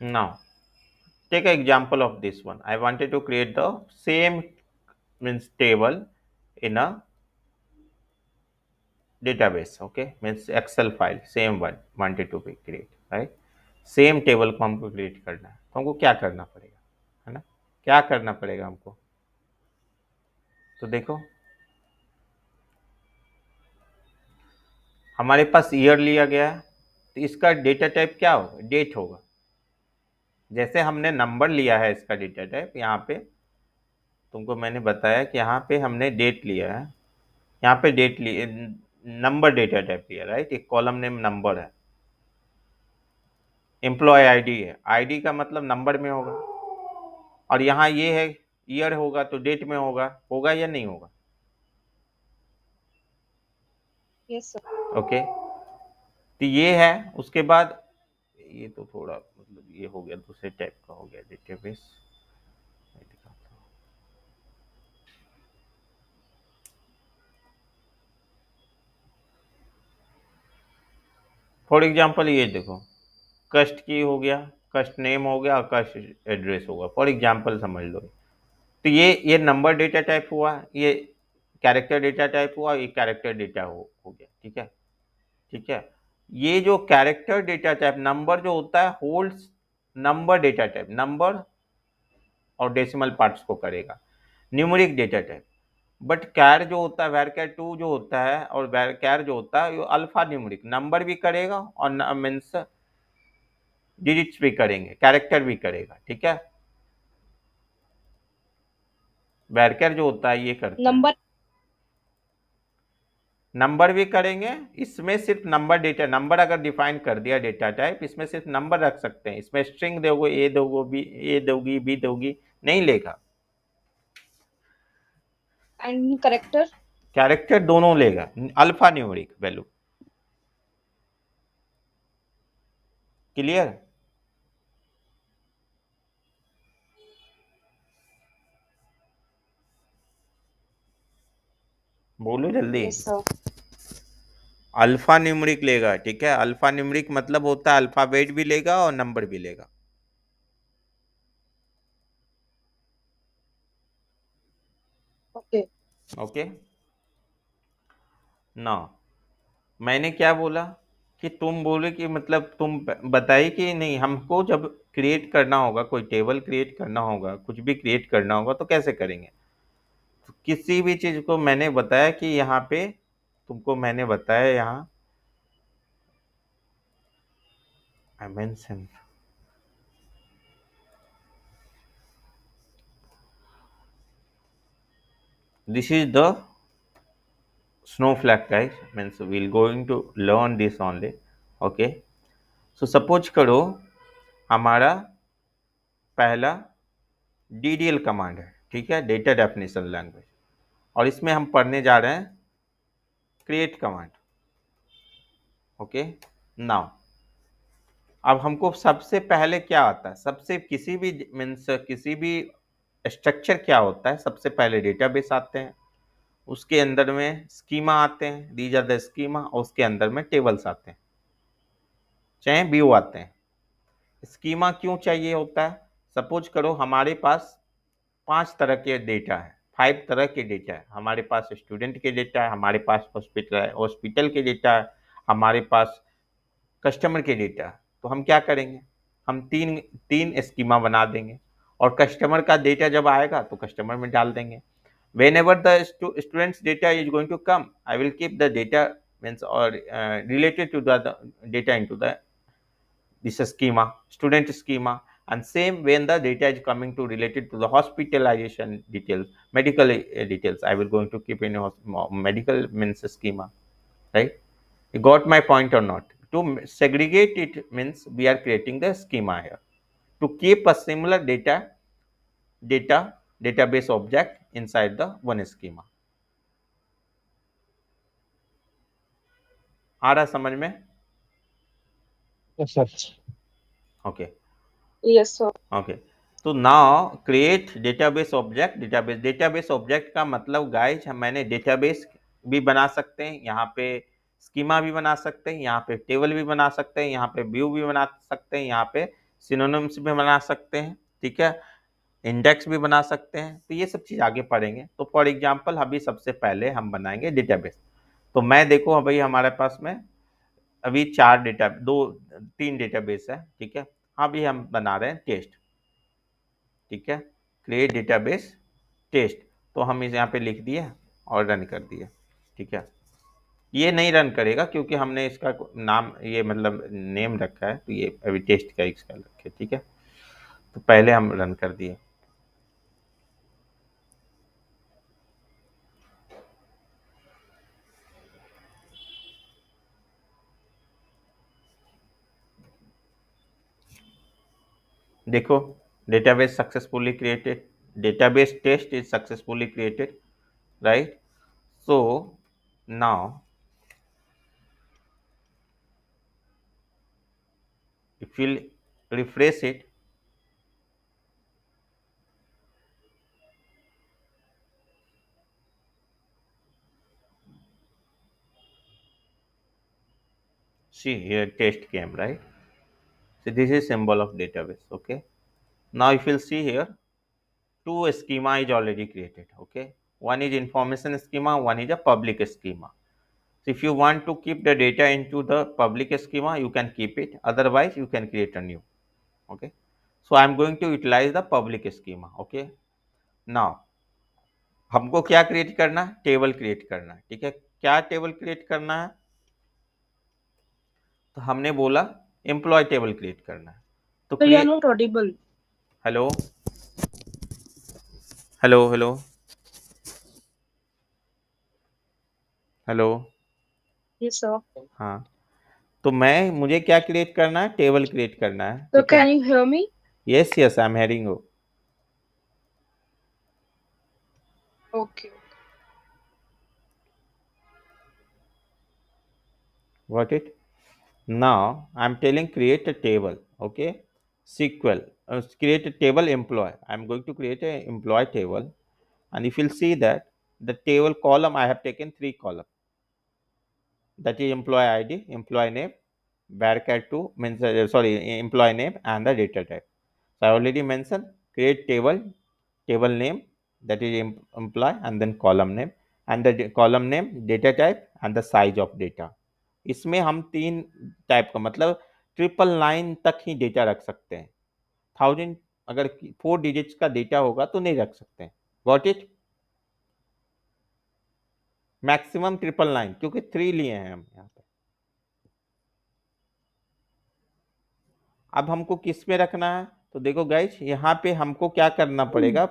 now take an example of this one. I wanted to create the same means table in a database, okay, means excel file, same one wanted to be create, right। Same table को हमको क्रिएट करना है तो हमको क्या करना पड़ेगा, है ना, क्या करना पड़ेगा हमको, तो देखो हमारे पास ईयर लिया गया है, तो इसका डेटा टाइप क्या होगा, डेट होगा। जैसे हमने नंबर लिया है, इसका डेटा टाइप यहाँ पे तुमको मैंने बताया कि यहाँ पे हमने डेट लिया है, यहाँ पे डेट लिए, नंबर डेटा टाइप लिया, राइट। एक कॉलम नेम नंबर है, एम्प्लॉय आईडी है, आईडी का मतलब नंबर में होगा, और यहाँ ये है ईयर होगा तो डेट में होगा, होगा या नहीं होगा, यस सर। ओके। तो ये है, उसके बाद ये तो थोड़ा मतलब ये हो गया, दूसरे टाइप का हो गया डेटाबेस। फॉर एग्जाम्पल ये देखो, कस्ट की हो गया, कस्ट नेम हो गया, कस्ट एड्रेस होगा, फॉर एग्जांपल समझ लो। तो ये नंबर डेटा टाइप हुआ, ये कैरेक्टर डेटा टाइप हुआ, ये कैरेक्टर डेटा हो गया। ठीक है, ठीक है। ये जो कैरेक्टर डेटा टाइप नंबर जो होता है holds number data type, number और डेसिमल पार्ट्स को करेगा, न्यूमेरिक डेटा टाइप। बट कैर जो होता है, वैर कैर 2 जो होता है और वैर कैर जो होता है, वो अल्फा न्यूमेरिक नंबर भी करेगा और मीन्स डिजिट्स भी करेंगे, कैरेक्टर भी करेगा। ठीक है, वैर कैर जो होता है ये करता है, नंबर नंबर भी करेंगे। इसमें सिर्फ नंबर डेटा, नंबर अगर डिफाइन कर दिया डेटा टाइप, इसमें सिर्फ नंबर रख सकते हैं, इसमें स्ट्रिंग दोगे, ए दोगे, बी, ए दोगी, बी दोगी, नहीं लेगा। And character. कैरेक्टर दोनों लेगा, अल्फा न्यूमेरिक वैल्यू। क्लियर? बोलो जल्दी। Yes sir. अल्फा न्यूमेरिक लेगा। ठीक है, अल्फा न्यूमेरिक मतलब होता है अल्फाबेट भी लेगा और नंबर भी लेगा। ओके। ओके ना, मैंने क्या बोला कि तुम बोले कि मतलब तुम बताइए कि नहीं, हमको जब क्रिएट करना होगा, कोई टेबल क्रिएट करना होगा, कुछ भी क्रिएट करना होगा तो कैसे करेंगे। तो किसी भी चीज को मैंने बताया कि यहाँ पे तुमको मैंने बताया, यहाँ I mention this is the snowflake guys, means we'll going to learn this only. Okay, so suppose करो हमारा पहला DDL कमांड है। ठीक है, डेटा डेफिनेशन लैंग्वेज, और इसमें हम पढ़ने जा रहे हैं क्रिएट कमांड। ओके नाउ, अब हमको सबसे पहले क्या आता है, सबसे किसी भी मीन्स किसी भी स्ट्रक्चर क्या होता है, सबसे पहले डेटाबेस आते हैं, उसके अंदर में स्कीमा आते हैं, दीज आर द स्कीमा, और उसके अंदर में टेबल्स आते हैं, चाहे व्यू आते हैं। स्कीमा क्यों चाहिए होता है, सपोज करो हमारे पास 5 तरह के डेटा है, 5 तरह के डेटा है। हमारे पास स्टूडेंट के डेटा है, हमारे पास हॉस्पिटल के डेटा है, हमारे पास कस्टमर के डेटा है। तो हम क्या करेंगे, हम तीन तीन स्कीमा बना देंगे, और कस्टमर का डेटा जब आएगा तो कस्टमर में डाल देंगे। whenever the students data is going to come, I will keep the data means or related to the data into the this schema, student schema. And same when the data is coming to related to the hospitalization details, medical details, I will going to keep in medical means schema, right? You got my point or not? To segregate it means we are creating the schema here to keep a similar database object inside the one schema. आ रहा समझ में? Yes sir. Okay yes sir. Okay, तो now create database object. Database object का मतलब गाइज, मैंने डेटाबेस भी बना सकते हैं, यहाँ पे स्कीमा भी बना सकते हैं, यहाँ पे टेबल भी बना सकते हैं, यहाँ पे व्यू भी बना सकते हैं, यहाँ पे सिनोनिम्स भी बना सकते हैं। ठीक है, इंडेक्स भी बना सकते हैं। तो ये सब चीज़ आगे पढ़ेंगे। तो फॉर एग्जाम्पल अभी सबसे पहले हम बनाएंगे डेटाबेस। तो मैं देखो भाई हमारे पास में अभी 4 डेटा, 2 3 डेटाबेस है। ठीक है, अभी हम बना रहे हैं टेस्ट। ठीक है, क्रिएट डेटाबेस टेस्ट, तो हम इस यहाँ पे लिख दिए और रन कर दिए। ठीक है, ये नहीं रन करेगा क्योंकि हमने इसका नाम ये मतलब नेम रखा है, तो ये अभी टेस्ट का इसका रखे। ठीक है, तो पहले हम रन कर दिए। देखो, database successfully created, database test is successfully created, right? So now if we'll refresh it, see here test came, right? So this is symbol of database. Okay. Now if you'll see here, two schema is already created. Okay. One is information schema, one is a public schema. So if you want to keep the data into the public schema, you can keep it. Otherwise, you can create a new. Okay. So I am going to utilize the public schema. Okay. Now हमको क्या क्रिएट करना है? टेबल क्रिएट करना है. ठीक है. क्या टेबल क्रिएट करना है? तो हमने बोला एम्प्लॉय टेबल क्रिएट करना है. तो So you are create. not audible. Hello hello hello hello. Yes, sir. हाँ. तो मुझे क्या क्रिएट करना है? टेबल क्रिएट करना है. So ठीक है. can you hear me? Yes yes, I am hearing you. Okay. Got it? Now I'm telling create a table. Okay. SQL. Create a table employee. I'm going to create a employee table, and if you'll see that the table column I have taken 3 columns. That is employee ID, employee name, varchar2 means employee name and the data type. So I already mentioned create table, table name, that is employee, and then column name, and the column name, data type and the size of data. इसमें हम 3 टाइप का मतलब 999 तक ही डेटा रख सकते हैं. 1000 अगर 4 डिजिट्स का डेटा होगा तो नहीं रख सकते हैं. Got it? मैक्सिमम 999 क्योंकि 3 लिए हैं हम यहाँ पे. अब हमको किस में रखना है? तो देखो गाइज, यहाँ पे हमको क्या करना पड़ेगा?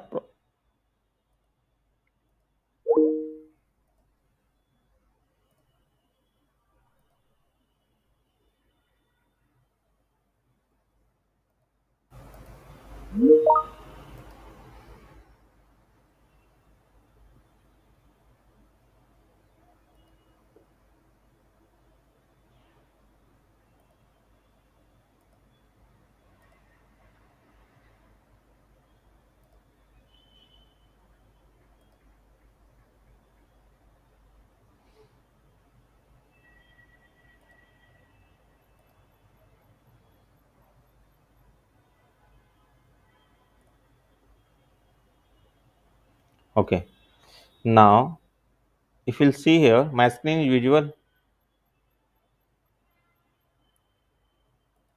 Okay. Now, if you'll see here, my screen is visual.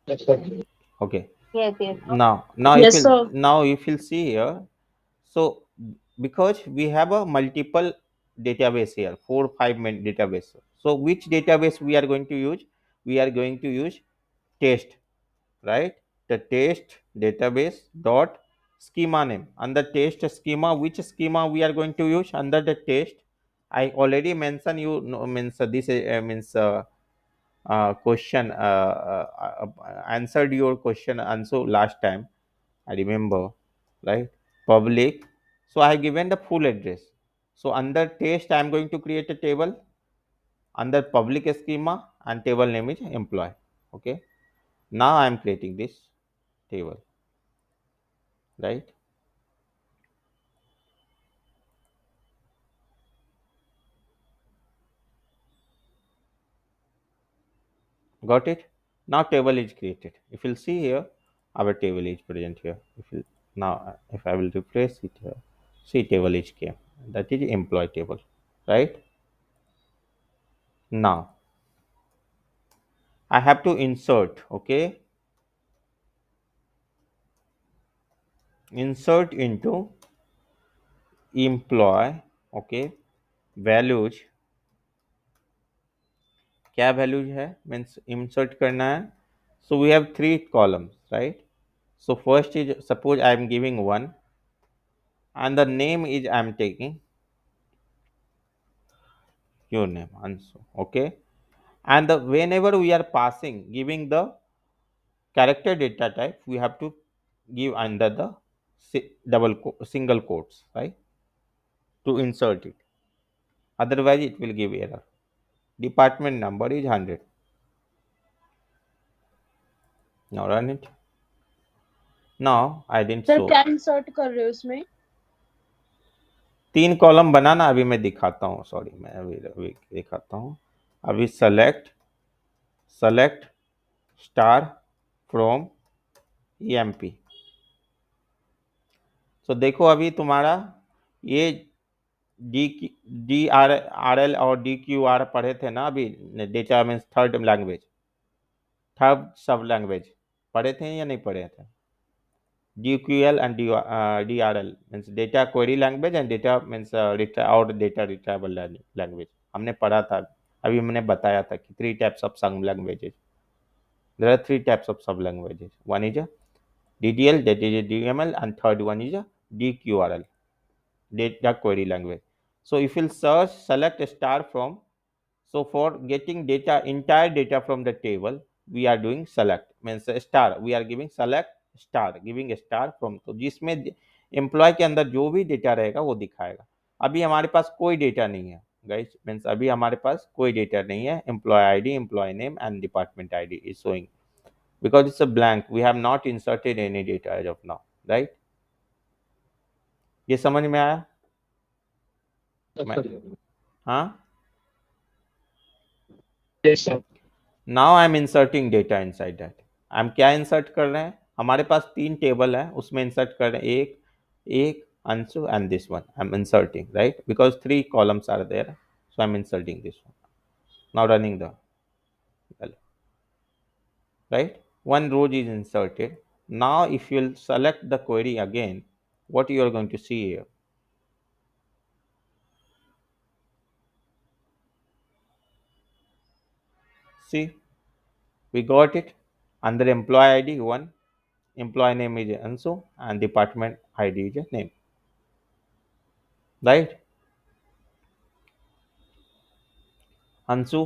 Yes, sir. Okay. Yes, yes. Now Yes, if sir. you'll see here, so because we have a multiple database here, 4 5 database. So which database we are going to use? We are going to use test, right? The test database dot schema name. Under test schema, which schema we are going to use under the test? I already mentioned you know, means this means question answered your question answer last time. I remember, right? Public. So I have given the full address. So under test, I am going to create a table under public schema and table name is employee. Okay. Now I am creating this table, right? Got it? Now table is created. If you'll see here, our table is present here. If I will refresh it here, see table is came. That is employee table, right? Now I have to insert, okay? Insert into employee, okay? Values, क्या values है? Means insert करना है. So we have 3 columns, right? So first is, suppose I am giving 1 and the name is I am taking your name Ansu, okay? And whenever we are giving the character data type, we have to give under the single quotes, right? To insert it. Otherwise it will give error. Department number is 100. Now run it. Now I didn't Sir, show. क्या insert कर रहे हो उसमें? 3 कॉलम बनाना अभी मैं दिखाता हूँ. सॉरी, मैं अभी दिखाता हूँ. अभी सेलेक्ट स्टार फ्रॉम EMP। तो देखो अभी तुम्हारा ये DRL और DQR पढ़े थे ना अभी, data means third language, third सब लैंग्वेज पढ़े थे या नहीं पढ़े थे? DQL and DRL means data query language and data means और data retrieval language हमने पढ़ा था। अभी मैंने बताया था कि 3 types of sub languages, there are 3 types of sub languages, one is a DDL, that is a DML, and third one is a DQRL, data query language. So if you search select star from, so for getting data, entire data from the table, we are doing select means star, we are giving select star, giving star from, तो जिसमें एम्प्लॉय के अंदर जो भी डेटा रहेगा वो दिखाएगा। अभी हमारे पास कोई डेटा नहीं है गाइस, मीन्स अभी हमारे पास कोई डेटा नहीं है। Employee ID, employee name and department ID is showing because it's a blank, we have not inserted any data as of now, right? ये समझ में आया? Yes, sir. हाँ, Yes, sir. Now I am inserting data inside that. हम क्या इंसर्ट कर रहे हैं? हमारे पास 3 टेबल है, उसमें इंसर्ट कर रहे हैं एक Anshu and this one I am inserting, right, because 3 columns are there, so I am inserting this one. Now running the, right, one row is inserted. Now if you'll select the query again, what you are going to see here? See, we got it under employee ID 1, employee name is Ansu, and department ID is a name, right? Anshu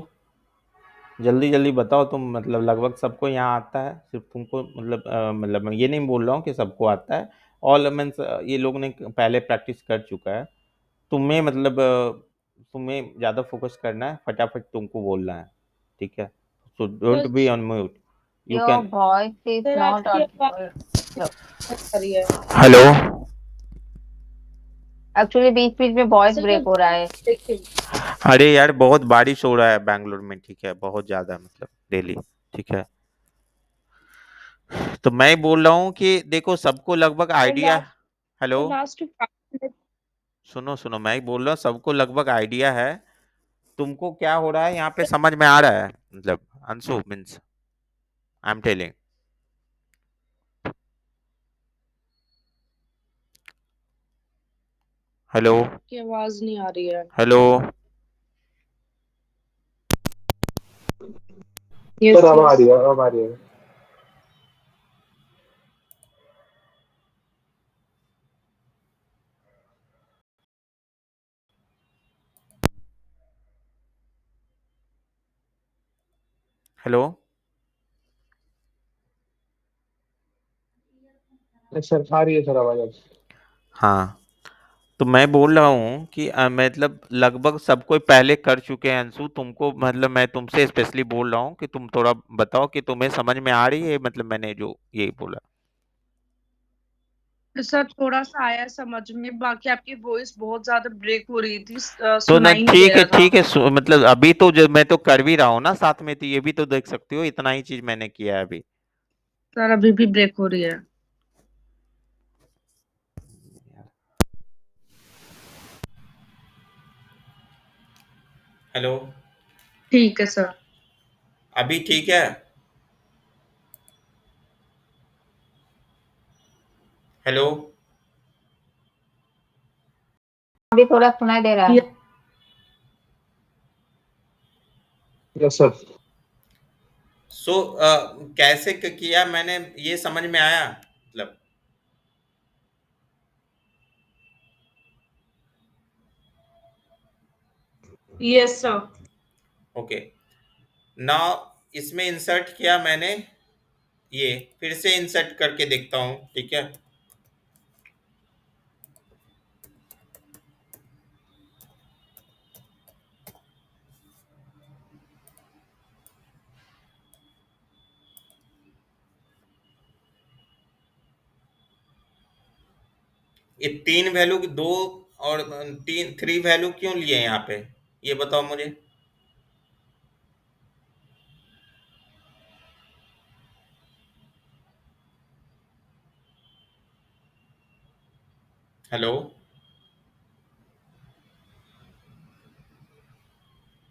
जल्दी जल्दी बताओ तुम, मतलब लगभग सबको यहाँ आता है, सिर्फ तुमको मतलब मैं ये नहीं बोल रहा हूँ कि सबको आता है, ऑल मीन्स ये लोग ने पहले प्रैक्टिस कर चुका है। तुम्हें मतलब तुम्हें ज़्यादा फोकस करना है, फटाफट तुमको बोलना है, ठीक है? So don't be on mute, you Your can. voice is sir not आपकी आवाज audible. आ रही है हेलो, एक्चुअली बीच बीच में वॉइस सर। ब्रेक हो रहा है। देखिए अरे यार बहुत बारिश हो रहा है बैंगलोर में, ठीक है, बहुत ज़्यादा मतलब डेली, ठीक है। तो मैं बोल रहा हूँ कि देखो सबको लगभग आइडिया, हेलो, लास्ट 5 मिनट सुनो सुनो, मैं बोल रहा हूँ सबको लगभग आइडिया है। तुमको क्या हो रहा है यहाँ पे समझ में आ रहा है? मतलब Anshu means I am telling, hello की आवाज नहीं आ रही है। हेलो, यस सर अब आ यस रही है, अब आ रही है। हेलो, Yes, सर आ रही है सर आवाज अब। हाँ, तो मैं बोल रहा हूँ कि मतलब लगभग सब कोई पहले कर चुके हैं अंशु, तुमको मतलब मैं तुमसे स्पेशली बोल रहा हूँ कि तुम थोड़ा बताओ कि तुम्हें समझ में आ रही है, मतलब मैंने जो ये बोला। सर थोड़ा सा आया समझ में, बाकी आपकी वॉइस बहुत ज्यादा ब्रेक हो रही थी, तो ना सुनाई नहीं दे ठीक है रहा था। ठीक है, मतलब अभी तो जब मैं तो कर भी रहा हूँ ना साथ में, तो ये भी तो देख सकते हो, इतना ही चीज मैंने किया है अभी। सर अभी भी ब्रेक हो रही है। हेलो, ठीक है सर। अभी ठीक है? हेलो, अभी थोड़ा सुनाई दे रहा है। Yes sir. सो कैसे किया मैंने, ये समझ में आया मतलब? Yes sir. ओके, नाउ इसमें इंसर्ट किया मैंने, ये फिर से इंसर्ट करके देखता हूँ, ठीक है? ये 3 वैल्यू, 2 और 3 वैल्यू क्यों लिए यहाँ पे, ये बताओ मुझे। Hello,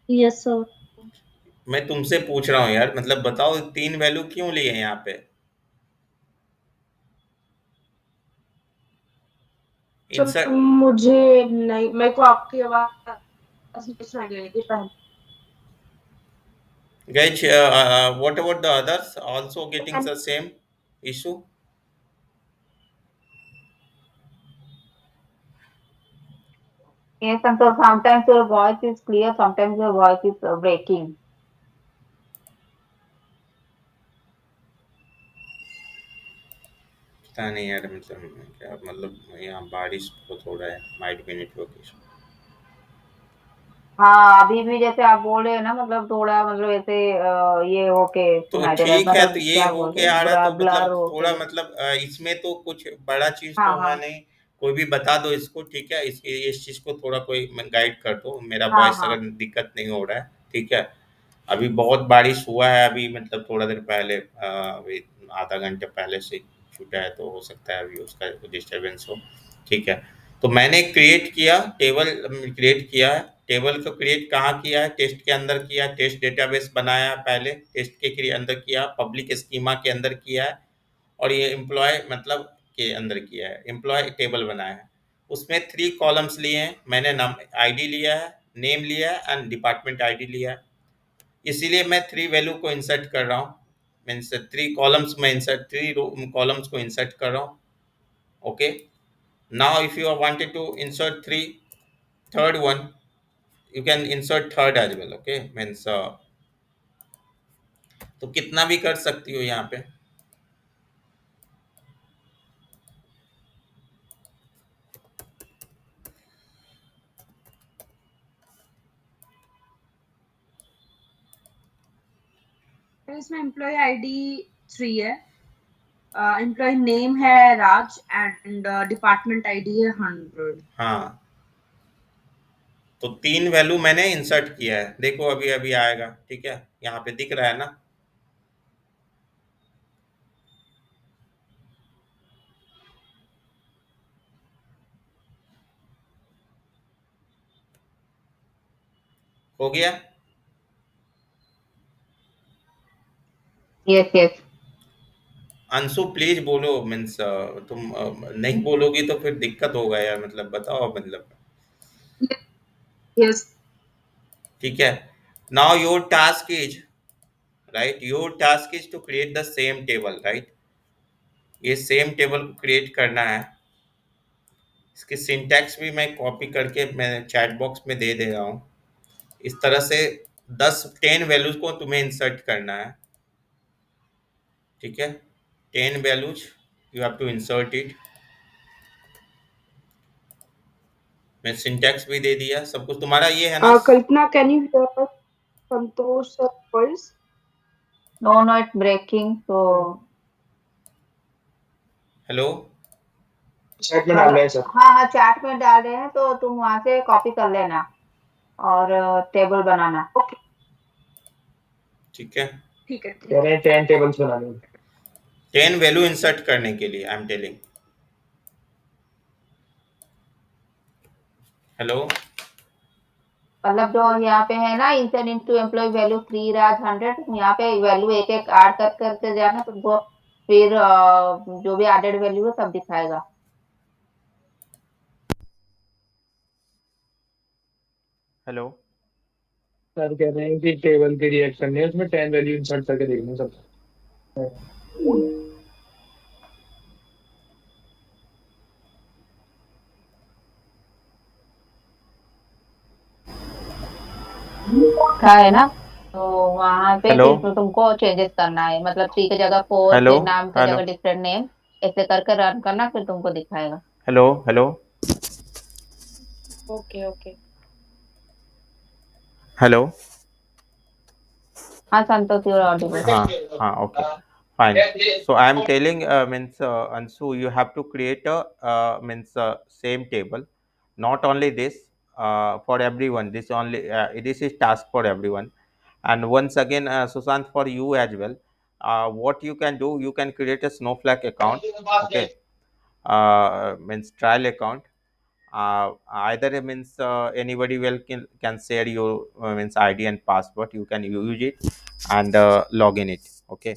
yes sir. मैं तुमसे पूछ रहा हूँ यार, मतलब बताओ 3 वैल्यू क्यों लिए हैं यहाँ पे? सर इंसर्ट मुझे नहीं, मेरे को आपकी आवाज नहीं सुनाई दे रही थी पहले। guys, what about the others also getting the same issue? Yes, and so sometimes your voice is clear, sometimes your voice is breaking. पता नहीं यार, मतलब क्या, मतलब यहाँ बारिश बहुत हो रहा है, माइट बी नेटवर्क इशू। हाँ, अभी भी जैसे आप बोल रहे हैं ना, मतलब थोड़ा मतलब ऐसे ये होके तो सुनाई दे रहा है, ठीक है, तो मतलब ये क्या बोलते होके हैं, आ रहा तो ब्लर मतलब थोड़ा, होके। मतलब इसमें तो कुछ बड़ा चीज हाँ तो है हाँ नहीं। कोई भी बता दो इसको, ठीक है, इस चीज को थोड़ा कोई गाइड कर दो, मेरा हाँ वॉइस हाँ। अगर दिक्कत नहीं हो रहा है, ठीक है। अभी बहुत बारिश हुआ है, अभी मतलब थोड़ा देर पहले, अभी आधा घंटे पहले से छूटा है, तो हो सकता है अभी उसका डिस्टरबेंस हो, ठीक है। तो मैंने क्रिएट किया टेबल, क्रिएट किया है। टेबल को क्रिएट कहाँ किया है? टेस्ट के अंदर किया, टेस्ट डेटाबेस बनाया है पहले, टेस्ट के अंदर किया, पब्लिक स्कीमा के अंदर किया है, और ये एम्प्लॉय मतलब के अंदर किया है, एम्प्लॉय टेबल बनाया है। उसमें 3 कॉलम्स लिए हैं मैंने, नाम आईडी लिया है, नेम लिया है एंड डिपार्टमेंट आईडी लिया है। इसीलिए मैं 3 वैल्यू को इंसर्ट कर रहा हूँ, मीन्स 3 कॉलम्स में इंसर्ट, 3 कॉलम्स को इंसर्ट कर रहा हूँ। Okay, now if you are wanted to insert 3 third one, you can insert third as well, okay, means तो कितना भी कर सकती हो यहाँ पे। इसमें एम्प्लॉय आईडी 3 है, एम्प्लॉय नेम है राज, एंड डिपार्टमेंट आईडी है 100। हाँ, तो 3 वैल्यू मैंने इंसर्ट किया है, देखो अभी अभी आएगा, ठीक है, यहाँ पे दिख रहा है ना। हो गया। Yes yes. अंशु प्लीज बोलो, मीन्स तुम नहीं बोलोगी तो फिर दिक्कत होगा यार, मतलब बताओ, मतलब यस। ठीक है। Now your task is, right, your task is to create the same table, right. ये सेम टेबल को क्रिएट करना है। इसकी सिंटैक्स भी मैं कॉपी करके मैं चैट बॉक्स में दे दे रहा हूँ। इस तरह से 10 वैल्यूज को तुम्हें इंसर्ट करना है, ठीक है। 10 values you have to insert it. मैं सिंटैक्स भी दे दिया, सब कुछ तुम्हारा ये है ना। Kalpana, can you hear Santosh sir voice? No no, it's breaking तो। हेलो, चैट में डाल रहे हैं सर। हाँ हाँ, चैट में डाल रहे हैं तो तुम वहां से कॉपी कर लेना और टेबल बनाना। ओके, ठीक है। ठीक है। कह रहे हैं 10 टेबल्स बनाने हैं। 10 वैल्यू इंसर्ट करने के लिए आई एम टेलिंग। हेलो, मतलब जो यहाँ पे है ना, इंसर्ट इनटू एम्प्लॉय वैल्यू 3 राज 100, यहाँ पे वैल्यू एक एक ऐड कर करते जाना तुमको, फिर जो भी एडेड वैल्यू है सब दिखाएगा। हेलो, सर कह रहे हैं कि टेबल के रिएक्ट करने हैं, उसमें 10 वैल्यू इंसर्ट करके देखना सब। था है ना, तो वहां पे हेलो, फिर तुमको चेंजेस करना है, मतलब 3 की जगह 4, हेलो, फिर नाम की हेलो, जगह डिफरेंट नेम, ऐसे करके रन करना, फिर तुमको दिखाएगा। Hello, hello, okay okay. Hello. हाँ संतोष, यूर ऑडिबल। हाँ, हाँ, okay, fine. So I am telling, means Ansu, you have to create a means same table, not only this, for everyone. This only this is task for everyone, and once again, Sushant, for you as well. What you can do, you can create a Snowflake account. Okay, means trial account. Either it means anybody can share your means ID and password. You can use it and log in it. Okay.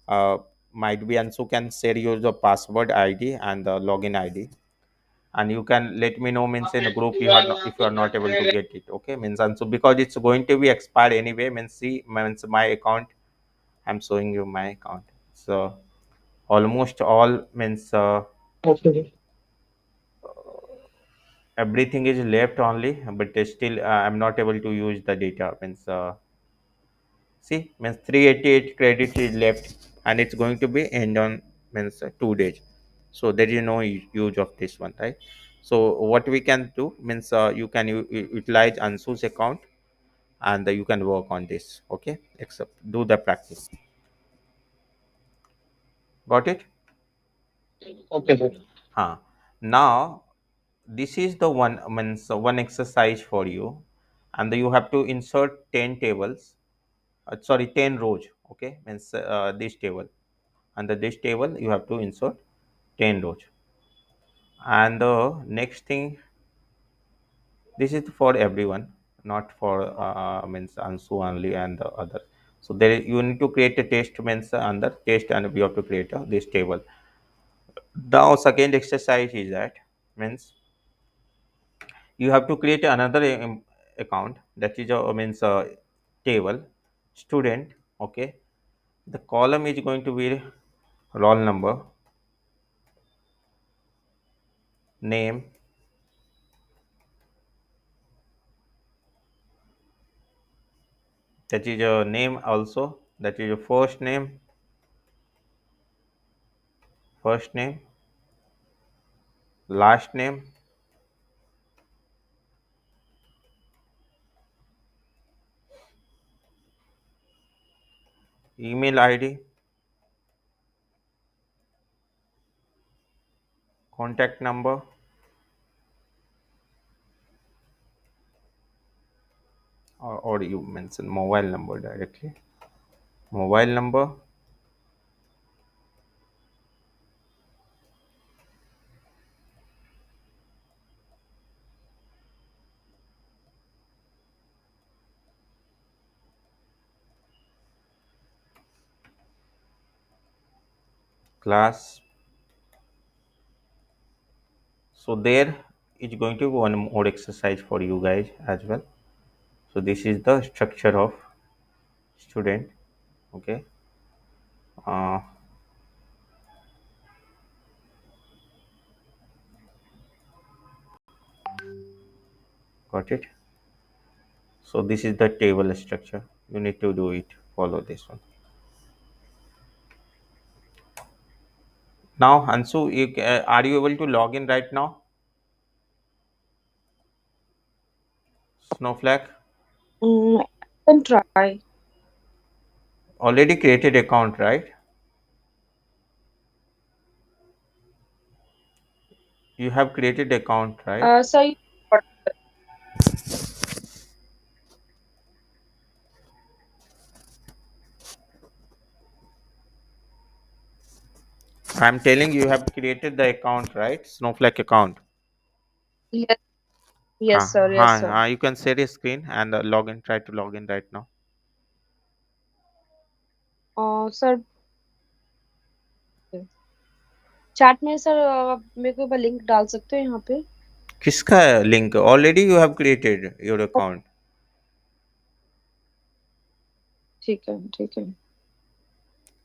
Uh, might be Ansu can share your the password ID and the login ID, and you can let me know means in a group you have not, if you are not able to get it. Okay, means Ansu, because it's going to be expired anyway. Means see, means my account. I'm showing you my account. So almost all means Okay. everything is left only, but still I'm not able to use the data. Means see, means 388 credit is left, and it's going to be end on means 2 days. So there is no use of this one, right? So what we can do means you can utilize Ansu's account, and you can work on this. Okay, except do the practice. Got it? Okay, sir. Now this is the one means one exercise for you, and you have to insert 10 tables, sorry, 10 rows. Okay, means this table, under this table you have to insert 10 rows. And the next thing, this is for everyone, not for means Ansu only and the other. So there you need to create a test means under test, and we have to create this table. Now second exercise is that means you have to create another account, that is means table student. Okay, the column is going to be roll number, name, that is your name also, that is your first name, last name, email ID, contact number, or you mention mobile number directly, mobile number, class. So there is going to be one more exercise for you guys as well. So this is the structure of student. Okay, uh, got it? So this is the table structure. You need to do it, follow this one. Now Ansu, are you able to log in right now? Snowflake I can try. already created account, right? You have created account, right? So I'm telling you have created the account, right? Snowflake account. yes, yes, sir. Yes, sir. You can share a screen and log in. Try to log in right now. Sir chat में सर मेरे को एक बार लिंक डाल सकते हो यहाँ पे? किसका link? Already you have created your account. ठीक है, ठीक है.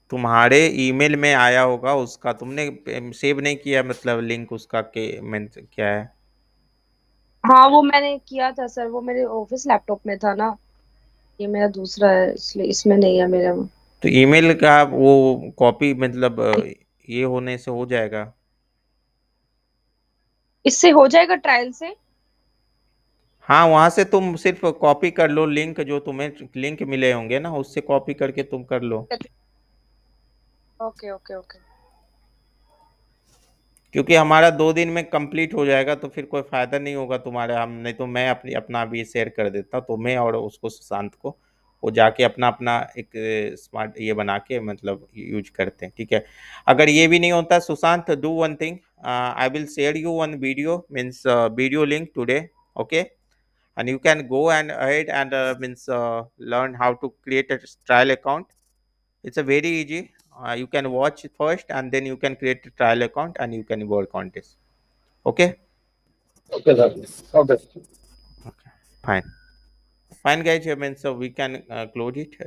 तुम्हारे ईमेल में आया होगा उसका, तुमने सेव नहीं किया मतलब लिंक उसका के क्या है? हाँ, वो मैंने किया था सर, वो मेरे ऑफिस लैपटॉप में था ना. ये मेरा दूसरा है, इसलिए इसमें नहीं है मेरा में. तो ईमेल का वो कॉपी मतलब ये होने से हो जाएगा. इससे हो जाएगा ट्रायल से? हाँ, वहां से तुम सिर्फ कॉपी कर लो लिंक, जो तुम्हें लिंक मिले होंगे ना उससे कॉपी करके तुम कर लो. Okay, okay, okay. क्योंकि हमारा 2 दिन में कंप्लीट हो जाएगा, तो फिर कोई फायदा नहीं होगा तुम्हारा. हम नहीं तो मैं अपना भी शेयर कर देता तुम्हें और उसको, सुशांत को, वो जाके अपना अपना एक स्मार्ट ये बना के मतलब यूज करते हैं, ठीक है। अगर ये भी नहीं होता Sushant, do one thing, I will share you one video, means video link today, okay, and you can go and ahead and means learn how to create a trial account. It's a very easy, you can watch it first and then you can create a trial account and you can work on this, okay. Okay, sir. Okay. Okay, fine guys, I mean, so we can close it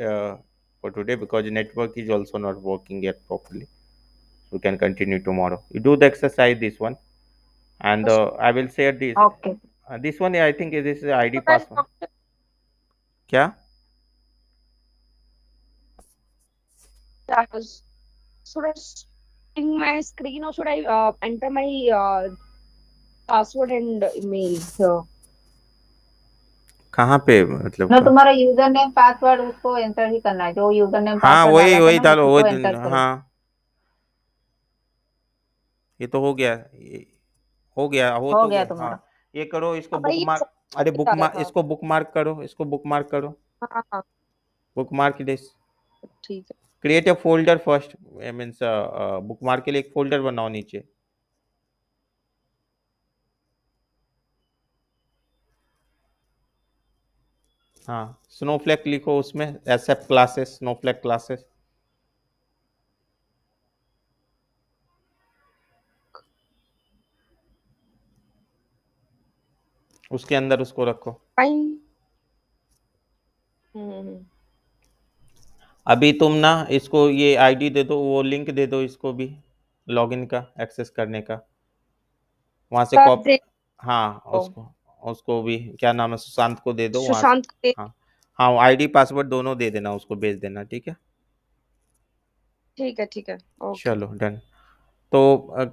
for today because the network is also not working yet properly. We can continue tomorrow. You do the exercise, this one, and I will share this. Okay. This one I think this is ID So, password. क्या should I share my screen or should I enter my password and email here? कहाँ पे मतलब ना तुम्हारा यूजर नेम पासवर्ड उसको एंटर ही करना है, जो यूजर नेम हाँ पासवर्ड वही डाला था वही ना डालो, उसी को वही एंटर करो। हाँ ये तो हो गया, हो गया, हो हो तो गया गया, तुम्हारा। हाँ ये करो, इसको अब बुक ये मार्क, अरे बुक डाला मार्क, था। इसको बुक मार्क करो, इसको बुक मार्क करो, हाँ हाँ बुक मार्क दिस, ठीक है। Create a folder first, means book mark के लिए एक फोल्डर बनाओ नीचे। हाँ स्नोफ्लेक लिखो उसमें, एक्सेप्ट क्लासेस, स्नोफ्लेक क्लासेस, उसके अंदर उसको रखो। फाइन। अभी तुम ना इसको ये आईडी दे दो, वो लिंक दे दो इसको भी, लॉगिन का एक्सेस करने का, वहां से कर कॉप, दे हाँ दो। उसको, उसको भी क्या नाम है, सुशांत को दे दो वहां से। सुशांत को दे। हाँ हाँ आईडी पासवर्ड दोनों दे देना, उसको भेज देना, ठीक है। ठीक है ओके। चलो डन। तो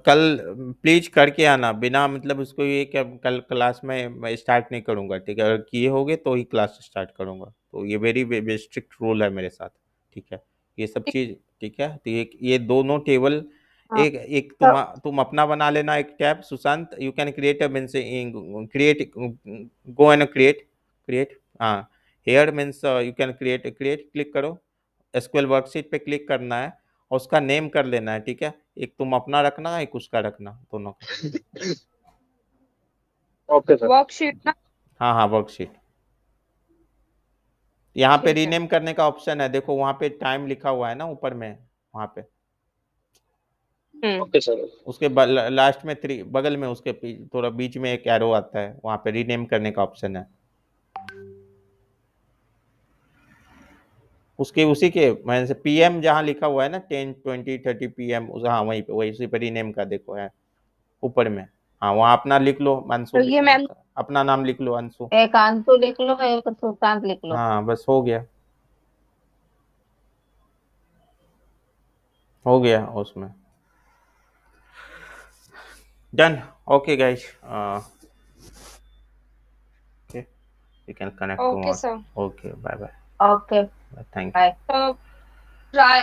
कल प्लीज करके आना, बिना मतलब उसको ये कि कल क्लास में मैं स्टार्ट नहीं करूंगा, ठीक है, अगर किए होगे तो ही क्लास स्टार्ट करूंगा, तो ये वेरी स्ट्रिक्ट रूल है मेरे साथ, ठीक है, ये सब चीज, ठीक है। तो ये दोनों टेबल, हाँ एक एक तो तुम अपना बना लेना एक tab, Sushant you can create means create, go and create हाँ, here means you can create click करो, एसक्यूएल वर्कशीट पे क्लिक करना है और उसका नेम कर लेना है, ठीक है, एक तुम अपना रखना, एक उसका रखना, दोनों का। Okay, sir. वर्कशीट ना। हाँ हाँ वर्कशीट, यहाँ पे ठीक है। रीनेम करने का ऑप्शन है, देखो वहाँ पे टाइम लिखा हुआ है ना ऊपर में, वहाँ पे Okay, sir. उसके लास्ट में थ्री, बगल में उसके थोड़ा बीच में एक एरो आता है, वहाँ पे रीनेम करने का ऑप्शन है, उसके उसी के मैंने से पीएम जहाँ लिखा हुआ है ना 10, 20, 30 PM, उस हाँ वहीं पे, वही उसी पे रीनेम का देखो है ऊपर में, हाँ वहाँ अपना लिख लो, अंशु तो ये मैम अपना नाम लिख लो अंशु, एक अंशु लिख लो, एक सुशांत लिख लो। हाँ बस हो गया, हो गया उसमें, done, okay guys, okay you can connect okay tomorrow, sir. okay, bye bye, okay thank you। Bye. तो ट्राई